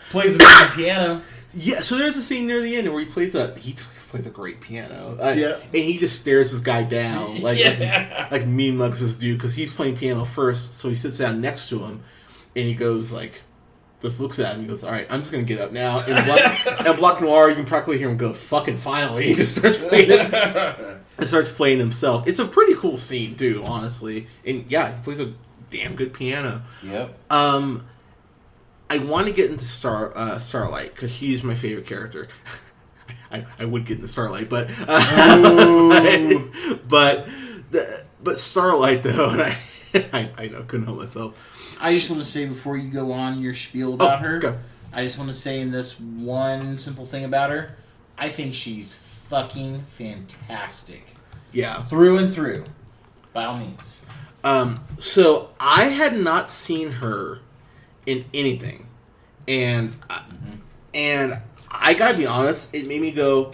Plays a piano. Yeah, so there's a scene near the end where he plays a great piano. Yeah, and he just stares this guy down like yeah. like mean mugs this dude because he's playing piano first. So he sits down next to him, and he goes like, just looks at him. He goes, "All right, I'm just gonna get up now." And Black Noir, you can practically hear him go, "Fucking finally!" He just starts playing himself. It's a pretty cool scene too, honestly. And yeah, he plays a damn good piano. Yep. I want to get into Starlight because she's my favorite character. I would get into Starlight, but but Starlight though, and I know, couldn't help myself. I just want to say before you go on your spiel about her, go. I just want to say in this one simple thing about her, I think she's fucking fantastic. Yeah, through and through, by all means. So I had not seen her in anything, and I gotta be honest, it made me go,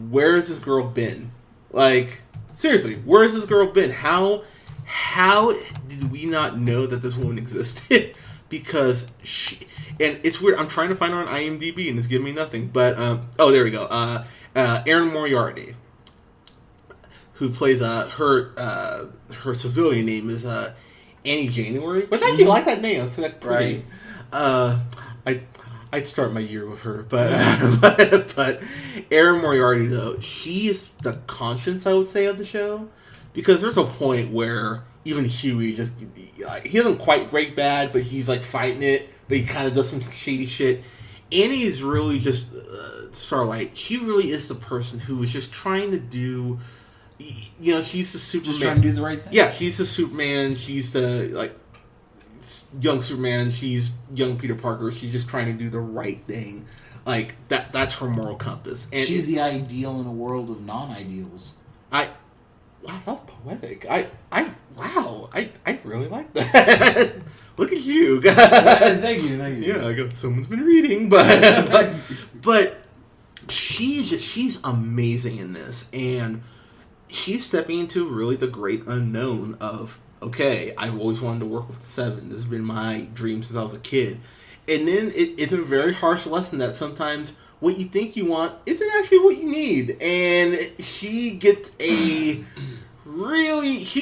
where has this girl been? Like, seriously, where has this girl been? How did we not know that this woman existed? Because and it's weird, I'm trying to find her on IMDb and it's giving me nothing, but, there we go, Erin Moriarty, who plays, her civilian name is, Annie January, which I actually like that name, it's like pretty. Right. I'd start my year with her, but Erin Moriarty though, she's the conscience, I would say, of the show, because there's a point where even Huey he doesn't quite break bad, but he's like fighting it, but he kind of does some shady shit. Annie is really just Starlight. She really is the person who is just trying to do. You know, she's the Superman. Just trying to do the right thing. Yeah, she's the Superman. She's the young Superman. She's young Peter Parker. She's just trying to do the right thing. Like that's her moral compass. And she's the ideal in a world of non-ideals. Wow, that's poetic. I really like that. Look at you. Thank you. Yeah, I got someone's been reading, but she's amazing in this, and she's stepping into really the great unknown of, okay, I've always wanted to work with the Seven. This has been my dream since I was a kid. And then it's a very harsh lesson that sometimes what you think you want isn't actually what you need. And she gets she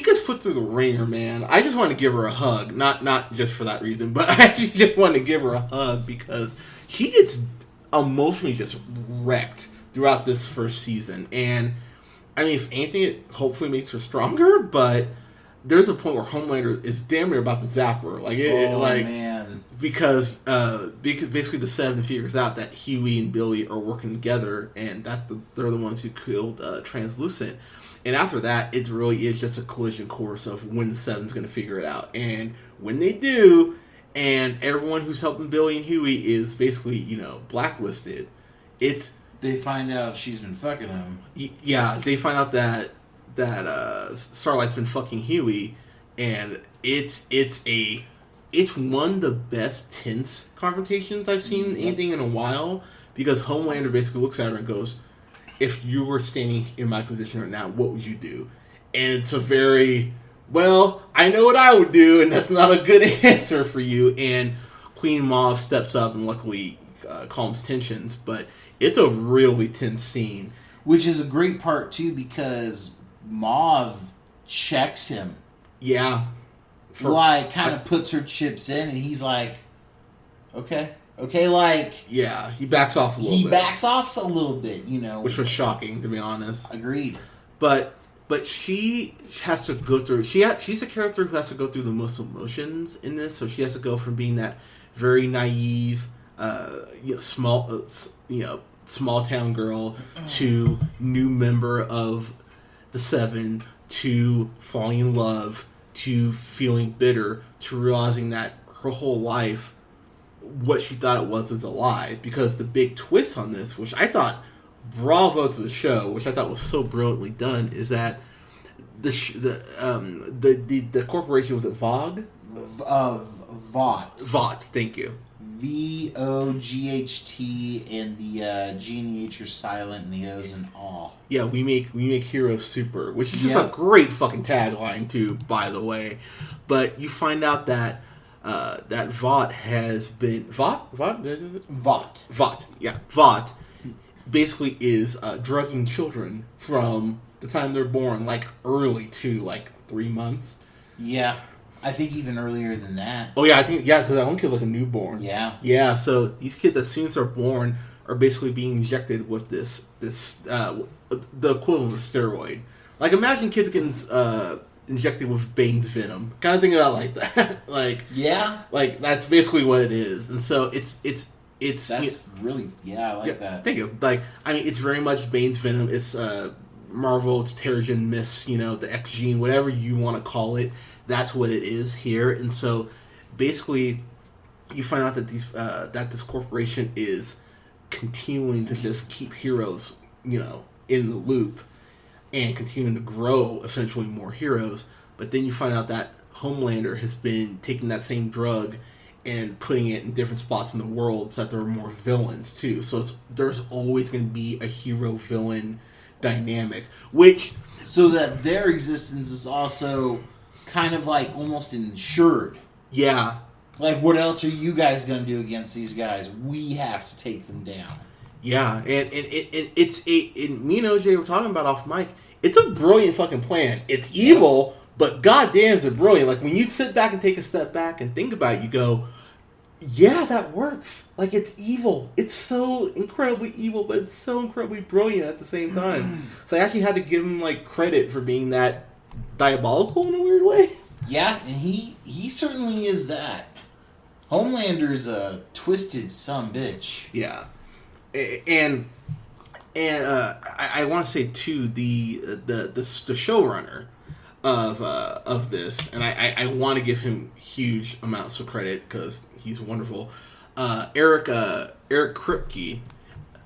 gets put through the ringer, man. I just want to give her a hug. Not just for that reason, but I actually just want to give her a hug because she gets emotionally just wrecked throughout this first season. And I mean, if anything, it hopefully makes her stronger, but there's a point where Homelander is damn near about to zap her. Man. Because basically the Seven figures out that Huey and Billy are working together, and that they're the ones who killed Translucent. And after that, it really is just a collision course of when the Seven's going to figure it out. And when they do, and everyone who's helping Billy and Huey is basically, blacklisted, they find out she's been fucking him. Yeah, they find out that Starlight's been fucking Huey, and it's one of the best tense confrontations I've seen anything in a while, because Homelander basically looks at her and goes, if you were standing in my position right now, what would you do? And it's a very, well, I know what I would do, and that's not a good answer for you. And Queen Mauve steps up and luckily calms tensions, but it's a really tense scene. Which is a great part, too, because Mauve checks him. Yeah. Kind of puts her chips in, and he's like, okay, yeah, he backs off a little bit. He backs off a little bit, Which was shocking, to be honest. Agreed. But she has to go through, she's a character who has to go through the most emotions in this, so she has to go from being that very naive, small town girl to new member of the Seven, to falling in love, to feeling bitter to realizing that her whole life, what she thought it was is a lie. Because the big twist on this, which I thought, bravo to the show, which I thought was so brilliantly done, is that the corporation, was it Vogue? Vought. Vought, thank you. VOGHT, and the G and the H are silent and the O's and all. Yeah, we make heroes super, which is just a great fucking tagline too, by the way. But you find out that that Vought has been Vought basically is drugging children from the time they're born, like early to like 3 months. Yeah. I think even earlier than that. Oh, yeah, because that one kid's like a newborn. Yeah. Yeah, so these kids, as soon as they're born, are basically being injected with this the equivalent of steroid. Like, imagine kids getting injected with Bane's venom. Kind of think about it like that. Like, that's basically what it is. And so it's That's really, I like that. Thank you. Like, I mean, it's very much Bane's venom. It's Marvel, it's Terrigen Mist, the X gene, whatever you want to call it. That's what it is here. And so basically you find out that this corporation is continuing to just keep heroes, in the loop and continuing to grow essentially more heroes. But then you find out that Homelander has been taking that same drug and putting it in different spots in the world so that there are more villains too. So there's always going to be a hero-villain dynamic, so that their existence is also kind of like almost insured. Yeah. Like, what else are you guys going to do against these guys? We have to take them down. Yeah, and it's me and OJ were talking about off mic. It's a brilliant fucking plan. It's evil, but goddamn is it brilliant. Like, when you sit back and take a step back and think about it, you go, yeah, that works. Like, it's evil. It's so incredibly evil, but it's so incredibly brilliant at the same time. So I actually had to give him, like, credit for being that diabolical in a weird way. Yeah, and he certainly is that. Homelander's a twisted sumbitch. Yeah. And I want to say, too, the showrunner of this, and I want to give him huge amounts of credit because he's wonderful. Eric Kripke,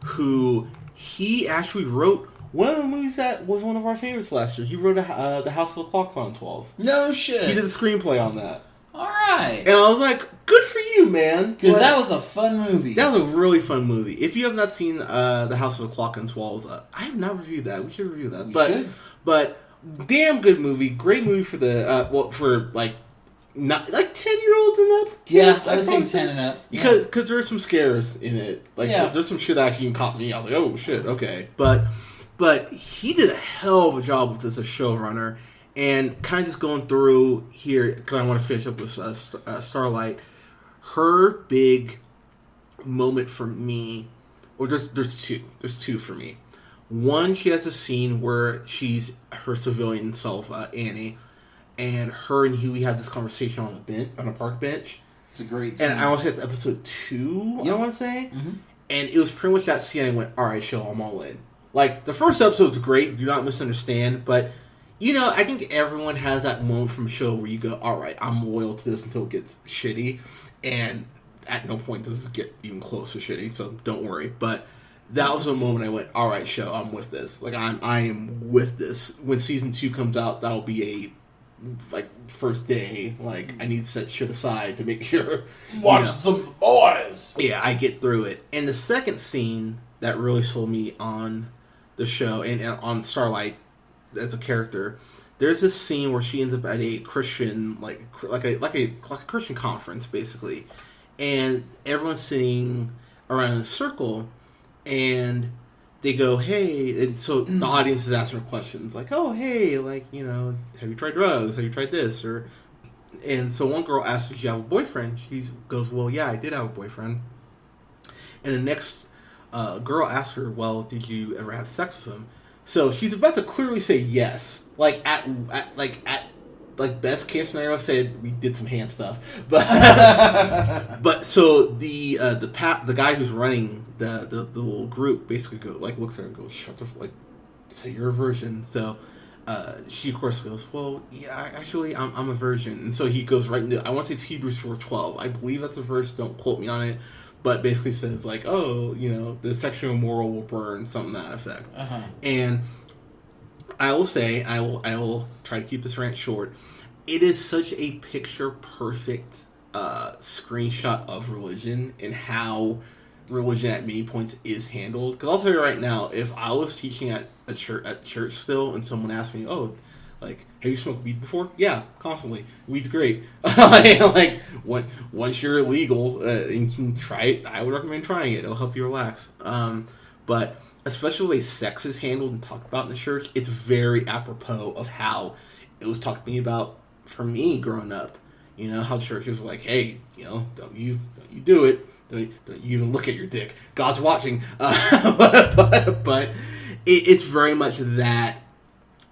who he actually wrote one of the movies that was one of our favorites last year. He wrote The House with the Clocks on Its Walls. No shit. He did the screenplay on that. All right. And I was like, good for you, man. Because that was a fun movie. That was a really fun movie. If you have not seen The House with the Clock on Its Walls, I have not reviewed that. We should review that. But damn good movie. Great movie for for not like 10-year-olds and up. Yeah, I would say 10 and up. Because there's some scares in it. There's some shit that actually even caught me. I was like, oh shit, okay. But he did a hell of a job with this as a showrunner. And kind of just going through here, because I want to finish up with Starlight. Her big moment for me, or there's two. There's two for me. One, she has a scene where she's her civilian self, Annie, and her and Huey have this conversation on a park bench. It's a great scene. And I want to say it's episode 2, yep. I want to say. Mm-hmm. And it was pretty much that scene I went, all right, show, I'm all in. Like, the first episode's great, do not misunderstand, but, I think everyone has that moment from a show where you go, all right, I'm loyal to this until it gets shitty, and at no point does it get even close to shitty, so don't worry. But that was the moment I went, all right, show, I'm with this. Like, I am with this. When season 2 comes out, that'll be first day, I need to set shit aside to make sure. Watch some boys! Yeah, I get through it. And the second scene that really sold me on the show, and on Starlight as a character, there's this scene where she ends up at a Christian, like a Christian conference, basically. And everyone's sitting around in a circle, and they go, hey, and so the audience is asking her questions, like, oh, hey, have you tried drugs? Have you tried this? And so one girl asks if she have a boyfriend. She goes, well, yeah, I did have a boyfriend. And the next girl asks her, well, did you ever have sex with him? So she's about to clearly say yes. At best case scenario, said we did some hand stuff, but so the guy who's running the little group basically looks at her and goes, shut the say your version. So she of course goes, well, yeah, actually, I'm a virgin. And so he goes right into, I want to say it's Hebrews 4:12. I believe that's a verse, don't quote me on it, but basically says, like, oh, the sexual immoral will burn, something to that effect. Uh-huh. And I will say, I will try to keep this rant short, it is such a picture-perfect screenshot of religion and how religion at many points is handled. Because I'll tell you right now, if I was teaching at church still, and someone asked me, "Oh, like, have you smoked weed before?" Yeah, constantly. Weed's great. Like, once you're legal and you can try it, I would recommend trying it. It'll help you relax. But especially the way sex is handled and talked about in the church, it's very apropos of how it was talked to me about for me growing up. How churches were like, "Hey, don't you do it." Don't you even look at your dick. God's watching. But it's very much that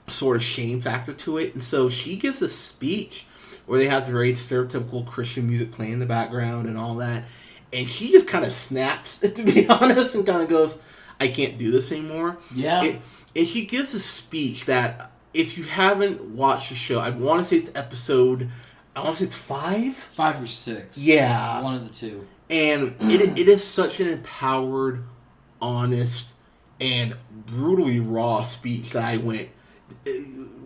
sort of shame factor to it. And so she gives a speech where they have the very stereotypical Christian music playing in the background and all that. And she just kind of snaps, to be honest, and kind of goes, I can't do this anymore. Yeah. And she gives a speech that, if you haven't watched the show, I want to say it's episode, I want to say it's 5? 5 or 6. Yeah. One of the two. And it is such an empowered, honest, and brutally raw speech that I went.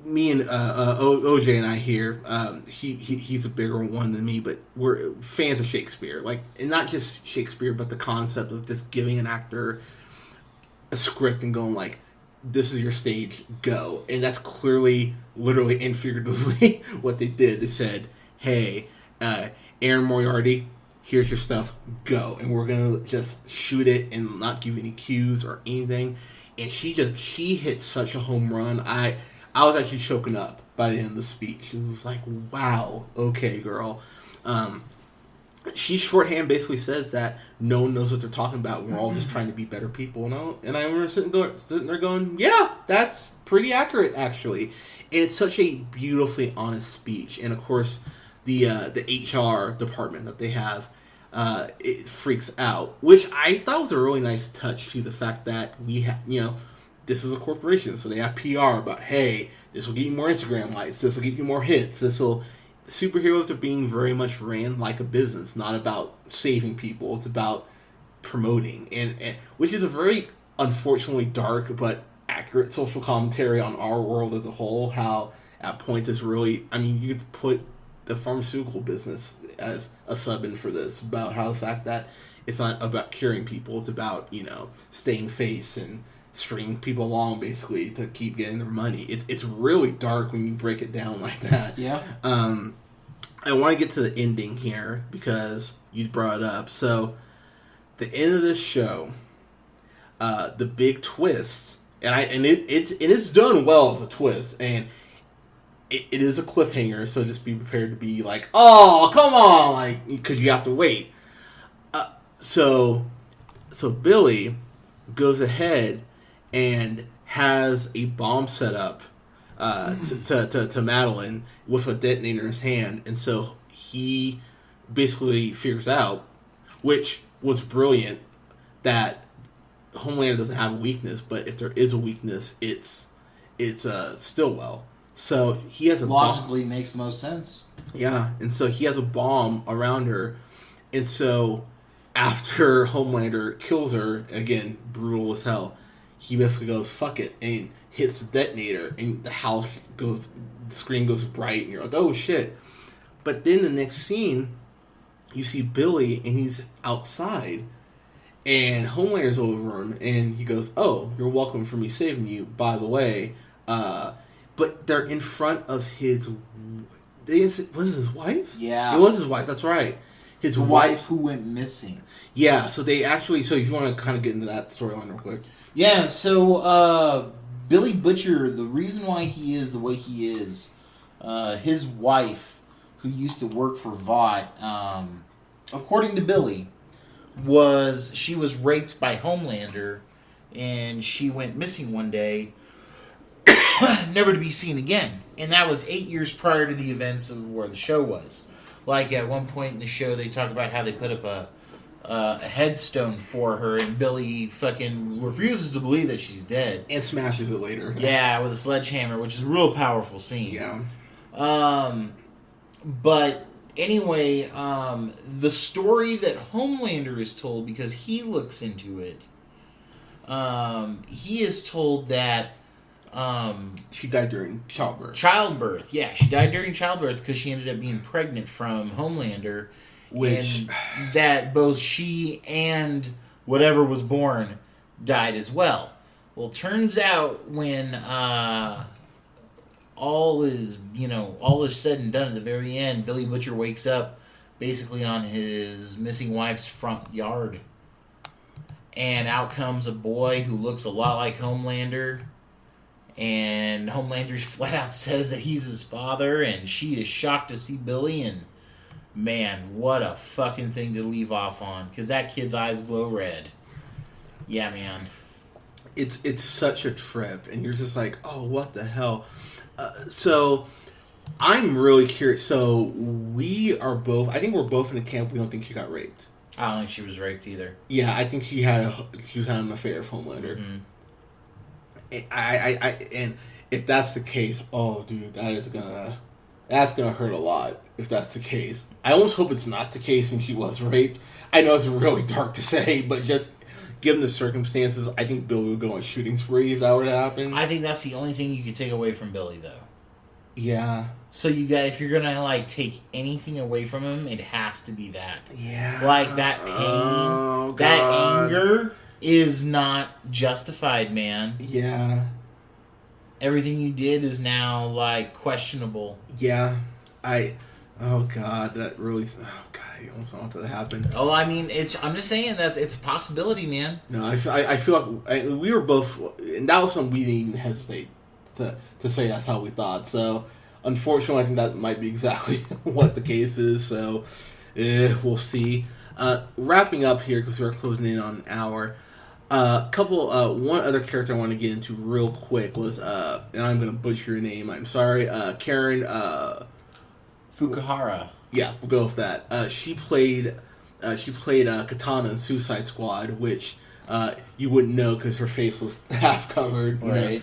Me and OJ and I here. He's a bigger one than me, but we're fans of Shakespeare. Like, and not just Shakespeare, but the concept of just giving an actor a script and going like, "This is your stage, go." And that's clearly, literally, and figuratively what they did. They said, "Hey, Erin Moriarty, here's your stuff, go." And we're going to just shoot it and not give any cues or anything. And she hit such a home run. I was actually choking up by the end of the speech. It was like, wow, okay, girl. She shorthand basically says that no one knows what they're talking about. We're all just trying to be better people. And I remember sitting there going, yeah, that's pretty accurate, actually. And it's such a beautifully honest speech. And, of course, the HR department that they have, it freaks out, which I thought was a really nice touch to the fact that we have, this is a corporation, so they have PR about, hey, this will get you more Instagram likes, this will get you more hits, superheroes are being very much ran like a business, not about saving people, it's about promoting, and which is a very, unfortunately, dark but accurate social commentary on our world as a whole, how at points it's really, you could put the pharmaceutical business as a sub-in for this, about how the fact that it's not about curing people, it's about, staying face and stringing people along, basically, to keep getting their money. It's really dark when you break it down like that. Yeah. I want to get to the ending here, because you brought it up. So, the end of this show, the big twist, and it's done well as a twist, and it is a cliffhanger, so just be prepared to be like, oh, come on, like, because you have to wait. So Billy goes ahead and has a bomb set up to Madeline with a detonator in his hand, and so he basically figures out, which was brilliant, that Homelander doesn't have a weakness, but if there is a weakness, it's Stillwell. So he has a logically makes the most sense. Yeah, and so he has a bomb around her, and so after Homelander kills her, again, brutal as hell, he basically goes, fuck it, and hits the detonator, and the screen goes bright, and you're like, oh shit. But then the next scene, you see Billy, and he's outside, and Homelander's over him, and he goes, oh, you're welcome for me saving you, by the way. But they're in front of his... Was it his wife? Yeah. It was his wife, that's right. His wife who went missing. Yeah, so they actually... So if you want to kind of get into that storyline real quick. Yeah, so Billy Butcher, the reason why he is the way he is, his wife, who used to work for Vought, according to Billy, she was raped by Homelander, and she went missing one day, never to be seen again. And that was 8 years prior to the events of where the show was. Like, at one point in the show, they talk about how they put up a headstone for her, and Billy fucking refuses to believe that she's dead. And smashes it later. Yeah, with a sledgehammer, which is a real powerful scene. Yeah. But anyway, the story that Homelander is told, because he looks into it, he is told that she died during childbirth. Childbirth, yeah. She died during childbirth because she ended up being pregnant from Homelander. Which... And that both she and whatever was born died as well. Well, turns out when all is said and done at the very end, Billy Butcher wakes up basically on his missing wife's front yard. And out comes a boy who looks a lot like Homelander. And Homelander flat out says that he's his father, and she is shocked to see Billy, and man, what a fucking thing to leave off on, because that kid's eyes glow red. Yeah, man. It's such a trip, and you're just like, oh, what the hell? So, I'm really curious. So, we are both, I think we're both in the camp, we don't think she got raped. I don't think she was raped either. Yeah, I think she was having an affair with Homelander. Mm-hmm. And if that's the case, oh, dude, that's gonna hurt a lot if that's the case. I almost hope it's not the case and she was raped. I know it's really dark to say, but just given the circumstances, I think Billy would go on shooting spree if that were to happen. I think that's the only thing you could take away from Billy, though. Yeah. So if you're gonna take anything away from him, it has to be that. Yeah. That pain, oh, that God. anger is not justified, man. Yeah. Everything you did is now questionable. Yeah. Oh God, that really. Oh God, I almost want that to happen. Oh, I mean, I'm just saying that it's a possibility, man. No, I feel like we were both, and that was something we didn't even hesitate to say that's how we thought. So, unfortunately, I think that might be exactly what the case is. So, we'll see. Wrapping up here because we're closing in on an hour. One other character I want to get into real quick was, and I'm going to butcher your name. I'm sorry, Karen. Fukuhara. Yeah, we'll go with that. She played Katana in Suicide Squad, which you wouldn't know because her face was half covered. Right.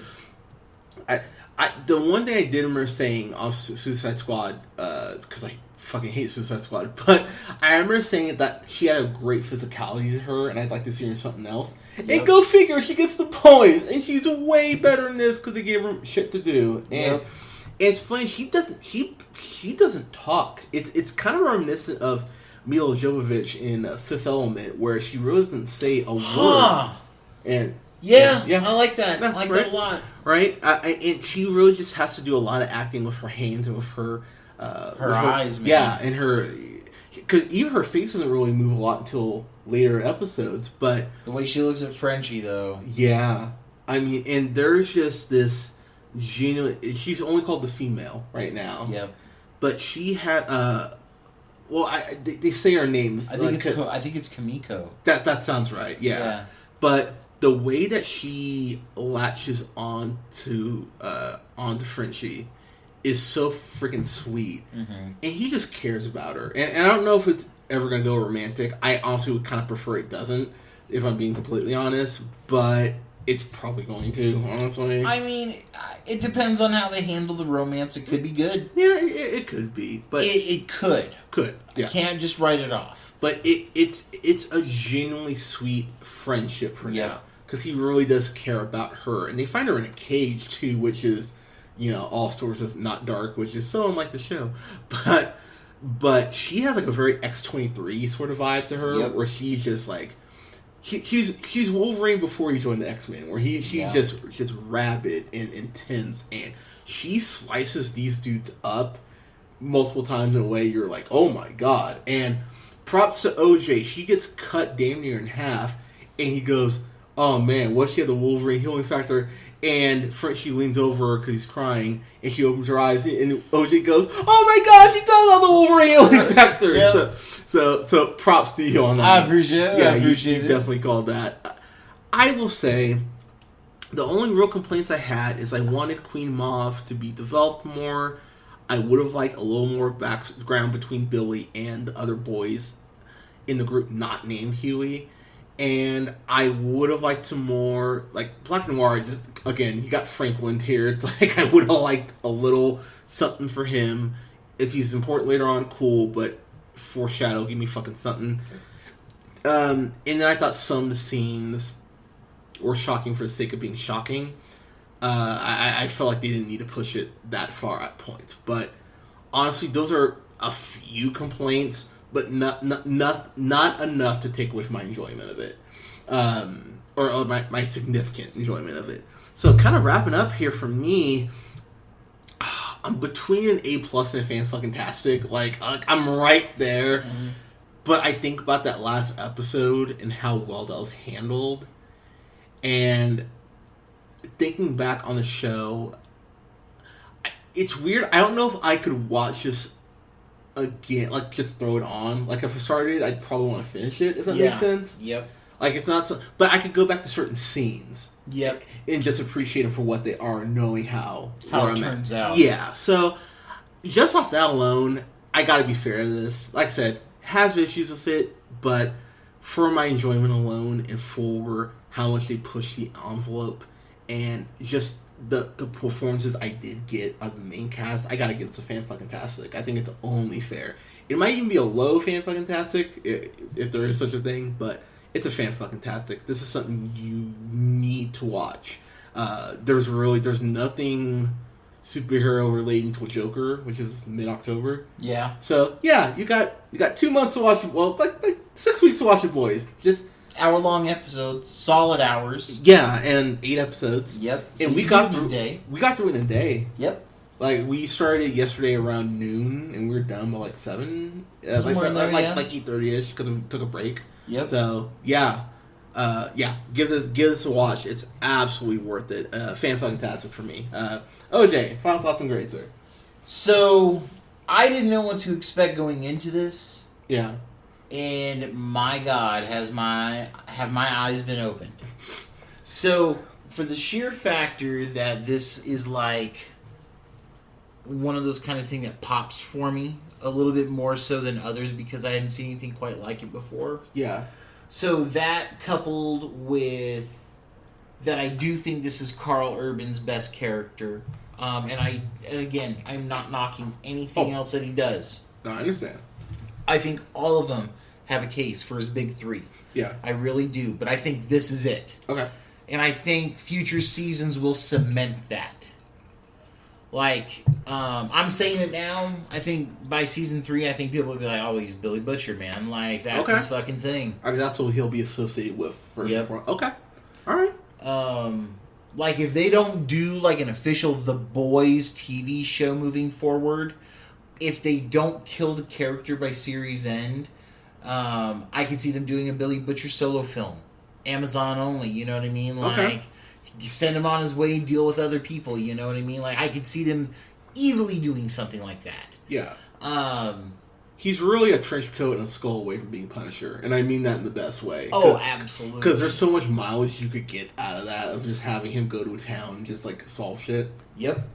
The one thing I did remember saying on Suicide Squad, because I fucking hate Suicide Squad, but I remember saying that she had a great physicality to her, and I'd like to see her in something else. Yep. And go figure, she gets the points, and she's way better than this because they gave her shit to do. And it's funny, she doesn't talk. It's kind of reminiscent of Mila Jovovich in Fifth Element, where she really doesn't say a word. And yeah, I like that. I like that a lot. Right? And she really just has to do a lot of acting with her hands and with her eyes, man. Yeah, and because even her face doesn't really move a lot until later episodes, but the way she looks at Frenchie, though. Yeah. I mean, and there's just this genuine, she's only called the female right now. Yep. But she had, they say her names. I think it's Kamiko. That sounds right, yeah. But the way that she latches on to Frenchie is so freaking sweet. Mm-hmm. And he just cares about her. And I don't know if it's ever going to go romantic. I honestly would kind of prefer it doesn't, if I'm being completely honest. But it's probably going to, honestly. I mean, it depends on how they handle the romance. It could be good. Yeah, it could be. But it could. Could. Yeah. I can't just write it off. But it's a genuinely sweet friendship for now. Because he really does care about her. And they find her in a cage, too, which is, all sorts of not dark, which is so unlike the show. But she has, a very X-23 sort of vibe to her, where she's just, she's Wolverine before he joined the X-Men, where she's just rabid and intense, and she slices these dudes up multiple times in a way you're like, oh my God. And props to OJ, she gets cut damn near in half, and he goes, oh man, what, she had the Wolverine healing factor? And Frenchie leans over because he's crying, and she opens her eyes, and OJ goes, oh my God, she does all the Wolverine healing factor. Yep. So props to you on that. I appreciate it. Yeah, you definitely called that. I will say, the only real complaints I had is I wanted Queen Mauve to be developed more. I would have liked a little more background between Billy and the other boys. in the group not named Huey. And I would have liked some more, like, Black Noir, just, again, you got Franklin here. It's like, I would have liked a little something for him. If he's important later on, cool, but foreshadow, give me fucking something. And then I thought some of the scenes were shocking for the sake of being shocking. I felt like they didn't need to push it that far at points. But honestly, those are a few complaints, but not enough to take away from my enjoyment of it, or my significant enjoyment of it. So, kind of wrapping up here for me, I'm between an A+ and a fan-fucking-tastic. Like, I'm right there. Mm-hmm. But I think about that last episode and how well that was handled, and thinking back on the show, it's weird. I don't know if I could watch this again, like, just throw it on. Like, if I started, I'd probably want to finish it, if that makes sense. Yep. Like, it's not so... But I could go back to certain scenes. Yep. And just appreciate them for what they are, knowing how it turns out. Yeah, so, just off that alone, I gotta be fair to this. Like I said, has issues with it, but for my enjoyment alone and for how much they push the envelope and just the performances I did get of the main cast, I gotta give it to fan-fucking-tastic. I think it's only fair. It might even be a low fan-fucking-tastic, if there is such a thing, but it's a fan-fucking-tastic. This is something you need to watch. There's nothing superhero relating to a Joker, which is mid-October. Yeah. So, yeah, you got 2 months to watch, well, like 6 weeks to watch The Boys. Just hour-long episodes, solid hours. Yeah, and 8 episodes. Yep. And so we got through it in a day. Yep. Like, we started yesterday around noon, and we were done by like 7. Somewhere in there, like 8:30ish, because we took a break. Yep. So, yeah. Give this a watch. It's absolutely worth it. Fan-fucking-tastic for me. OJ, final thoughts and grades, sir. So, I didn't know what to expect going into this. Yeah. And my God, have my eyes been opened. So, for the sheer factor that this is like one of those kind of thing that pops for me a little bit more so than others because I hadn't seen anything quite like it before. Yeah. So that coupled with that I do think this is Karl Urban's best character. And I'm not knocking anything else that he does. No, I understand. I think all of them have a case for his big 3. Yeah. I really do. But I think this is it. Okay. And I think future seasons will cement that. Like, I'm saying it now. I think by season 3, I think people will be like, oh, he's Billy Butcher, man. Like, that's his fucking thing. I mean, that's what he'll be associated with first. Yep. Okay. All right. Like, if they don't do, like, an official The Boys TV show moving forward, if they don't kill the character by series end, I can see them doing a Billy Butcher solo film. Amazon only, you know what I mean? Like, send him on his way, deal with other people, you know what I mean? Like, I could see them easily doing something like that. Yeah. He's really a trench coat and a skull away from being Punisher, and I mean that in the best way. Oh, absolutely. Because there's so much mileage you could get out of that, of just having him go to a town and just, like, solve shit. Yep.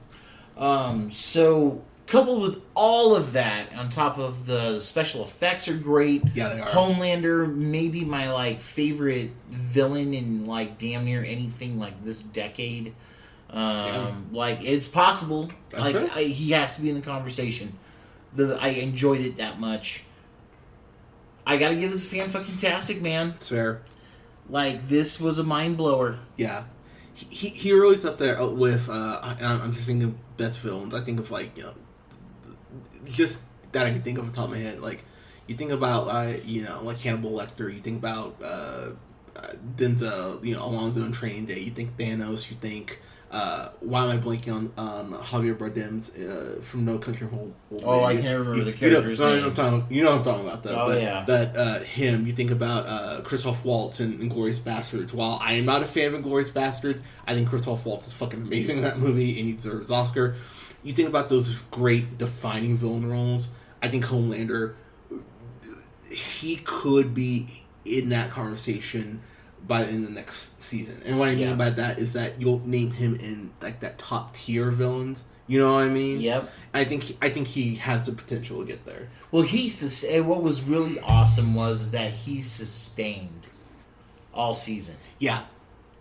So, coupled with all of that, on top of the special effects are great. Yeah, they are. Homelander, maybe my, like, favorite villain in, like, damn near anything, like, this decade. Like, it's possible. That's like, right. He has to be in the conversation. I enjoyed it that much. I gotta give this a fan-fucking-tastic, man. It's fair. Like, this was a mind-blower. Yeah. He really's up there with, I'm just thinking of best villains. I think of, like, you know, just that I can think of off the top of my head. Like, you think about, like Hannibal Lecter. You think about Denzel, Alonzo in Training Day. You think Thanos. You think, why am I blanking on Javier Bardem's from No Country for Old Men? Oh, I can't remember the character's name. You know what I'm talking about, though. Oh, but yeah. That, him. You think about Christoph Waltz in Inglourious Bastards. While I am not a fan of Inglourious Bastards, I think Christoph Waltz is fucking amazing in that movie and he deserves his Oscar. You think about those great defining villain roles. I think Homelander, he could be in that conversation by the end of the next season. And what I mean by that is that you'll name him in, like, that top tier villains You know what I mean? Yep. I think he has the potential to get there. Well, what was really awesome was that he sustained all season. Yeah.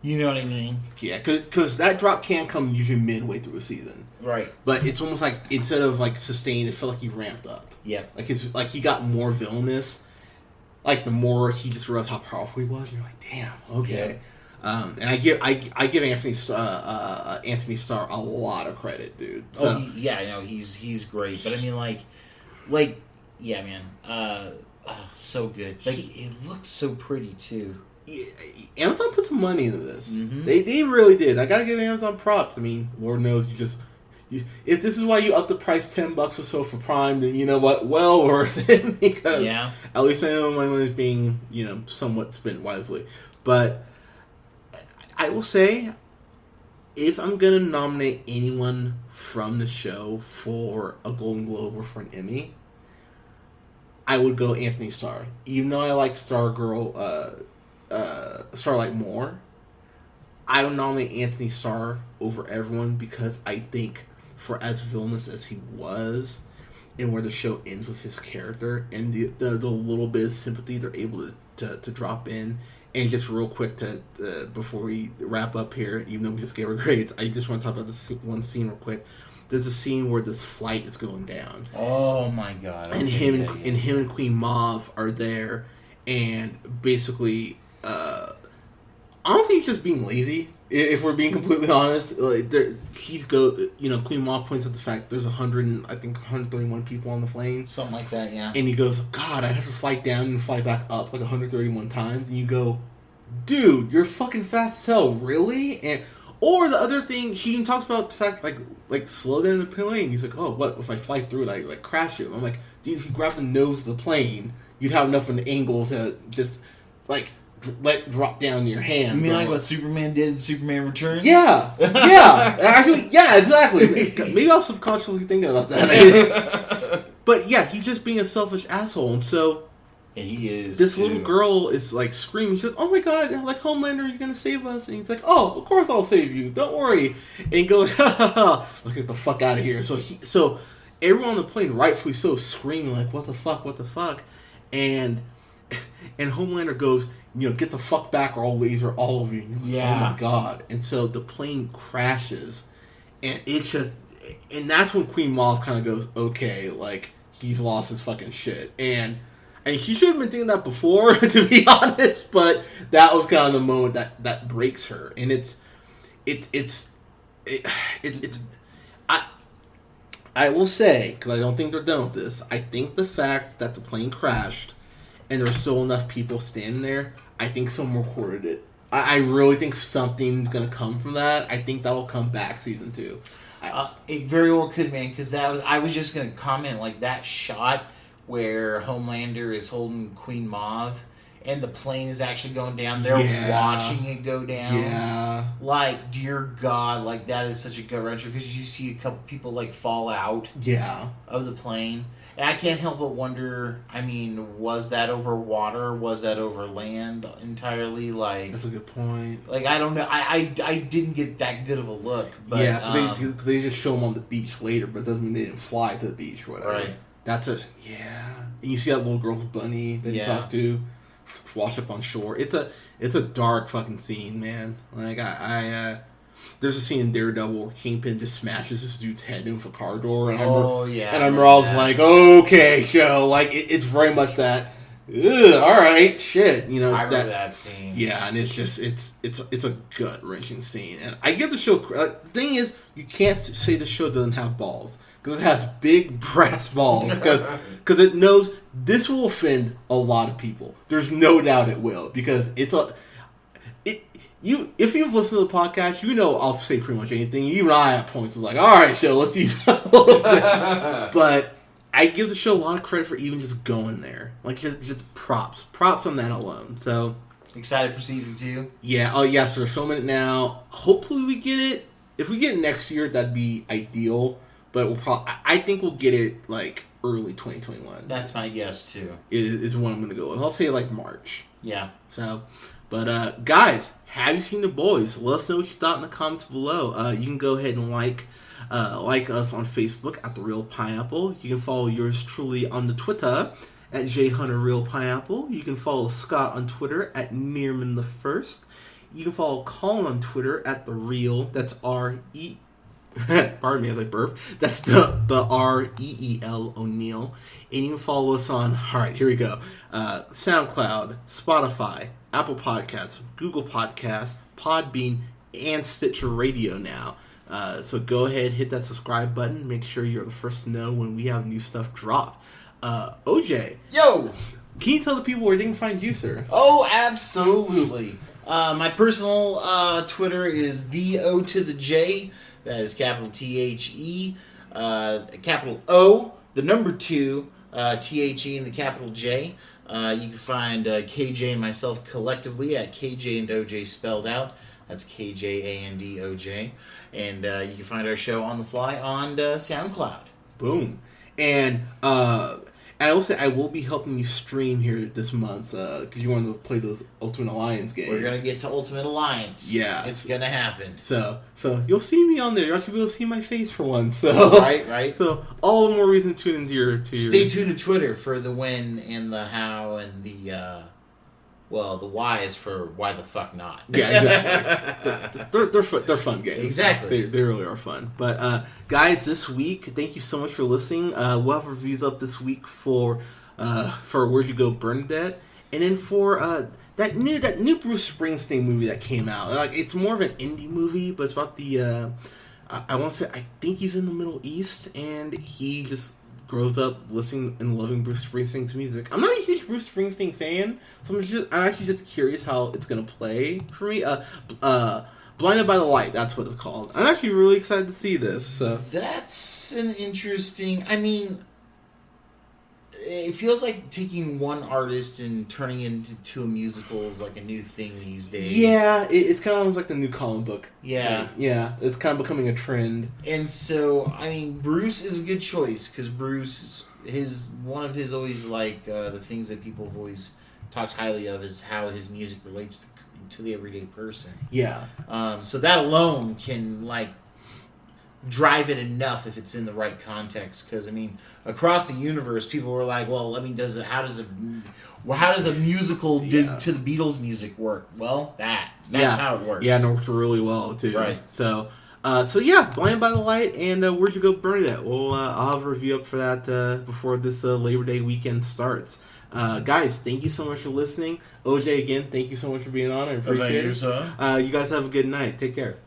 You know what I mean? Yeah, because that drop can come usually midway through a season. Right. But it's almost like instead of like sustained, it felt like he ramped up. Yep. Like he got more villainous. Like the more he just realized how powerful he was, and you're like, damn, okay. Yeah. And I give Anthony Starr a lot of credit, dude. So, he's great. But I mean, like, yeah, man, so good. Like, it looks so pretty too. Yeah, Amazon put some money into this. Mm-hmm. They really did. I gotta give Amazon props. I mean, Lord knows if this is why you up the price $10 or so for Prime, then you know what, well worth it, because at least I know my money is being somewhat spent wisely. But I will say, if I'm gonna nominate anyone from the show for a Golden Globe or for an Emmy, I would go Anthony Starr. Even though I like Starlight more, I would nominate Anthony Starr over everyone because I think, for as villainous as he was, and where the show ends with his character and the little bit of sympathy they're able to drop in. And just real quick before we wrap up here, even though we just gave our grades, I just want to talk about this one scene real quick. There's a scene where this flight is going down. Oh my god! And him and Queen Mauve are there, and basically, honestly, he's just being lazy. If we're being completely honest, like Queen Mauve points out the fact there's 131 people on the plane, something like that, yeah. And he goes, "God, I'd have to fly down and fly back up like 131 times." And you go, "Dude, you're fucking fast as hell, really?" Or the other thing, he talks about the fact like slow down the plane. He's like, "Oh, what if I fly through it? I like crash it." I'm like, "Dude, if you grab the nose of the plane, you'd have enough of an angle to just like." Drop down your hand. You mean like what Superman did in Superman Returns? Yeah. Actually, yeah, exactly. Maybe I was subconsciously thinking about that. But yeah, he's just being a selfish asshole, and so he is. This little girl is like screaming. She's like, "Oh my god, like Homelander, you're gonna save us!" And he's like, "Oh, of course I'll save you. Don't worry." And he goes, "Ha ha ha! Let's get the fuck out of here." So everyone on the plane, rightfully so, screaming like, "What the fuck? What the fuck?" And Homelander goes, "Get the fuck back or I'll laser all of you." Yeah. Oh my god. And so the plane crashes, and and that's when Queen Mauve kind of goes, okay, like, he's lost his fucking shit. And she should have been thinking that before, to be honest, but that was kind of the moment that breaks her. And I will say, because I don't think they're done with this, I think the fact that the plane crashed and there were still enough people standing there, I think someone recorded it. I really think something's going to come from that. I think that will come back season 2. It very well could, man, because I was just going to comment, like, that shot where Homelander is holding Queen Mauve and the plane is actually going down. They're watching it go down. Yeah. Like, dear God, like, that is such a gut-wrencher because you see a couple people, like, fall out of the plane. And I can't help but wonder, I mean, was that over water? Was that over land entirely? Like, that's a good point. Like, I don't know. I didn't get that good of a look. But, they just show them on the beach later, but it doesn't mean they didn't fly to the beach or whatever. Right. And you see that little girl's bunny that you talk to wash up on shore. It's a dark fucking scene, man. Like, there's a scene in Daredevil where Kingpin just smashes this dude's head into a car door, and I remember I was like, okay, show, like it's very much that. All right, shit, I remember that scene. Yeah, and it's just it's a gut wrenching scene, and I give the show. The thing is, you can't say the show doesn't have balls because it has big brass balls because it knows this will offend a lot of people. There's no doubt it will because if you've listened to the podcast, I'll say pretty much anything. Even I at points was like, all right, show, let's use that a little bit. But I give the show a lot of credit for even just going there. Like, just props. Props on that alone. So excited for season 2? Yeah. Oh, yeah, so they're filming it now. Hopefully we get it. If we get it next year, that'd be ideal. But I think we'll get it, like, early 2021. That's my guess, too. Is what I'm going to go with. I'll say, like, March. Yeah. So, but, guys, have you seen The Boys? Let us know what you thought in the comments below. You can go ahead and like Like us on Facebook at The Real Pineapple. You can follow yours truly on the Twitter at JHunterRealPineapple. You can follow Scott on Twitter at Nearmanthefirst. You can follow Colin on Twitter at TheReal. That's R-E... Pardon me as I burp. That's the R-E-E-L O'Neill. And you can follow us on... Alright, here we go. SoundCloud, Spotify, Apple Podcasts, Google Podcasts, Podbean, and Stitcher Radio now. So go ahead, hit that subscribe button. Make sure you're the first to know when we have new stuff drop. OJ. Yo! Can you tell the people where they can find you, sir? Oh, absolutely. My personal Twitter is the O to the J. That is capital T-H-E, capital O, the number 2, T-H-E, and the capital J. You can find KJ and myself collectively at KJ and OJ spelled out. That's KJANDOJ. And you can find our show On the Fly on SoundCloud. Boom. And I will say I will be helping you stream here this month because you want to play those Ultimate Alliance games. We're gonna get to Ultimate Alliance. Yeah, it's gonna happen. So you'll see me on there. You'll actually be able to see my face for once. So right. So all the more reason to tune into your. Stay tuned to Twitter for the when and the how and the. Well, the why is for why the fuck not. Yeah, exactly. they're fun games. Exactly. They really are fun. But guys, this week, thank you so much for listening. We'll have reviews up this week for Where'd You Go, Bernadette, and then for that new Bruce Springsteen movie that came out. Like it's more of an indie movie, but it's about the I want to say I think he's in the Middle East and he just grows up listening and loving Bruce Springsteen's music. I'm not a huge Bruce Springsteen fan, so I'm actually just curious how it's gonna play for me. Blinded by the Light, that's what it's called. I'm actually really excited to see this. So that's an interesting. I mean, it feels like taking one artist and turning it into a musical is like a new thing these days. Yeah, it's kind of like the new Colin book. Yeah. Like, yeah, it's kind of becoming a trend. And so, I mean, Bruce is a good choice because Bruce, one of his always like the things that people have always talked highly of is how his music relates to the everyday person. Yeah. So that alone can like drive it enough if it's in the right context. Because I mean, across the universe, people were like, "Well, I mean, how does a musical to the Beatles music work?" Well, that's how it works. Yeah, and it worked really well too. Right. So yeah, Blinded by the Light and Where'd You Go, Bernadette? Well, I'll have a review up for that before this Labor Day weekend starts. Guys, thank you so much for listening. OJ, again, thank you so much for being on. I appreciate it. You guys have a good night. Take care.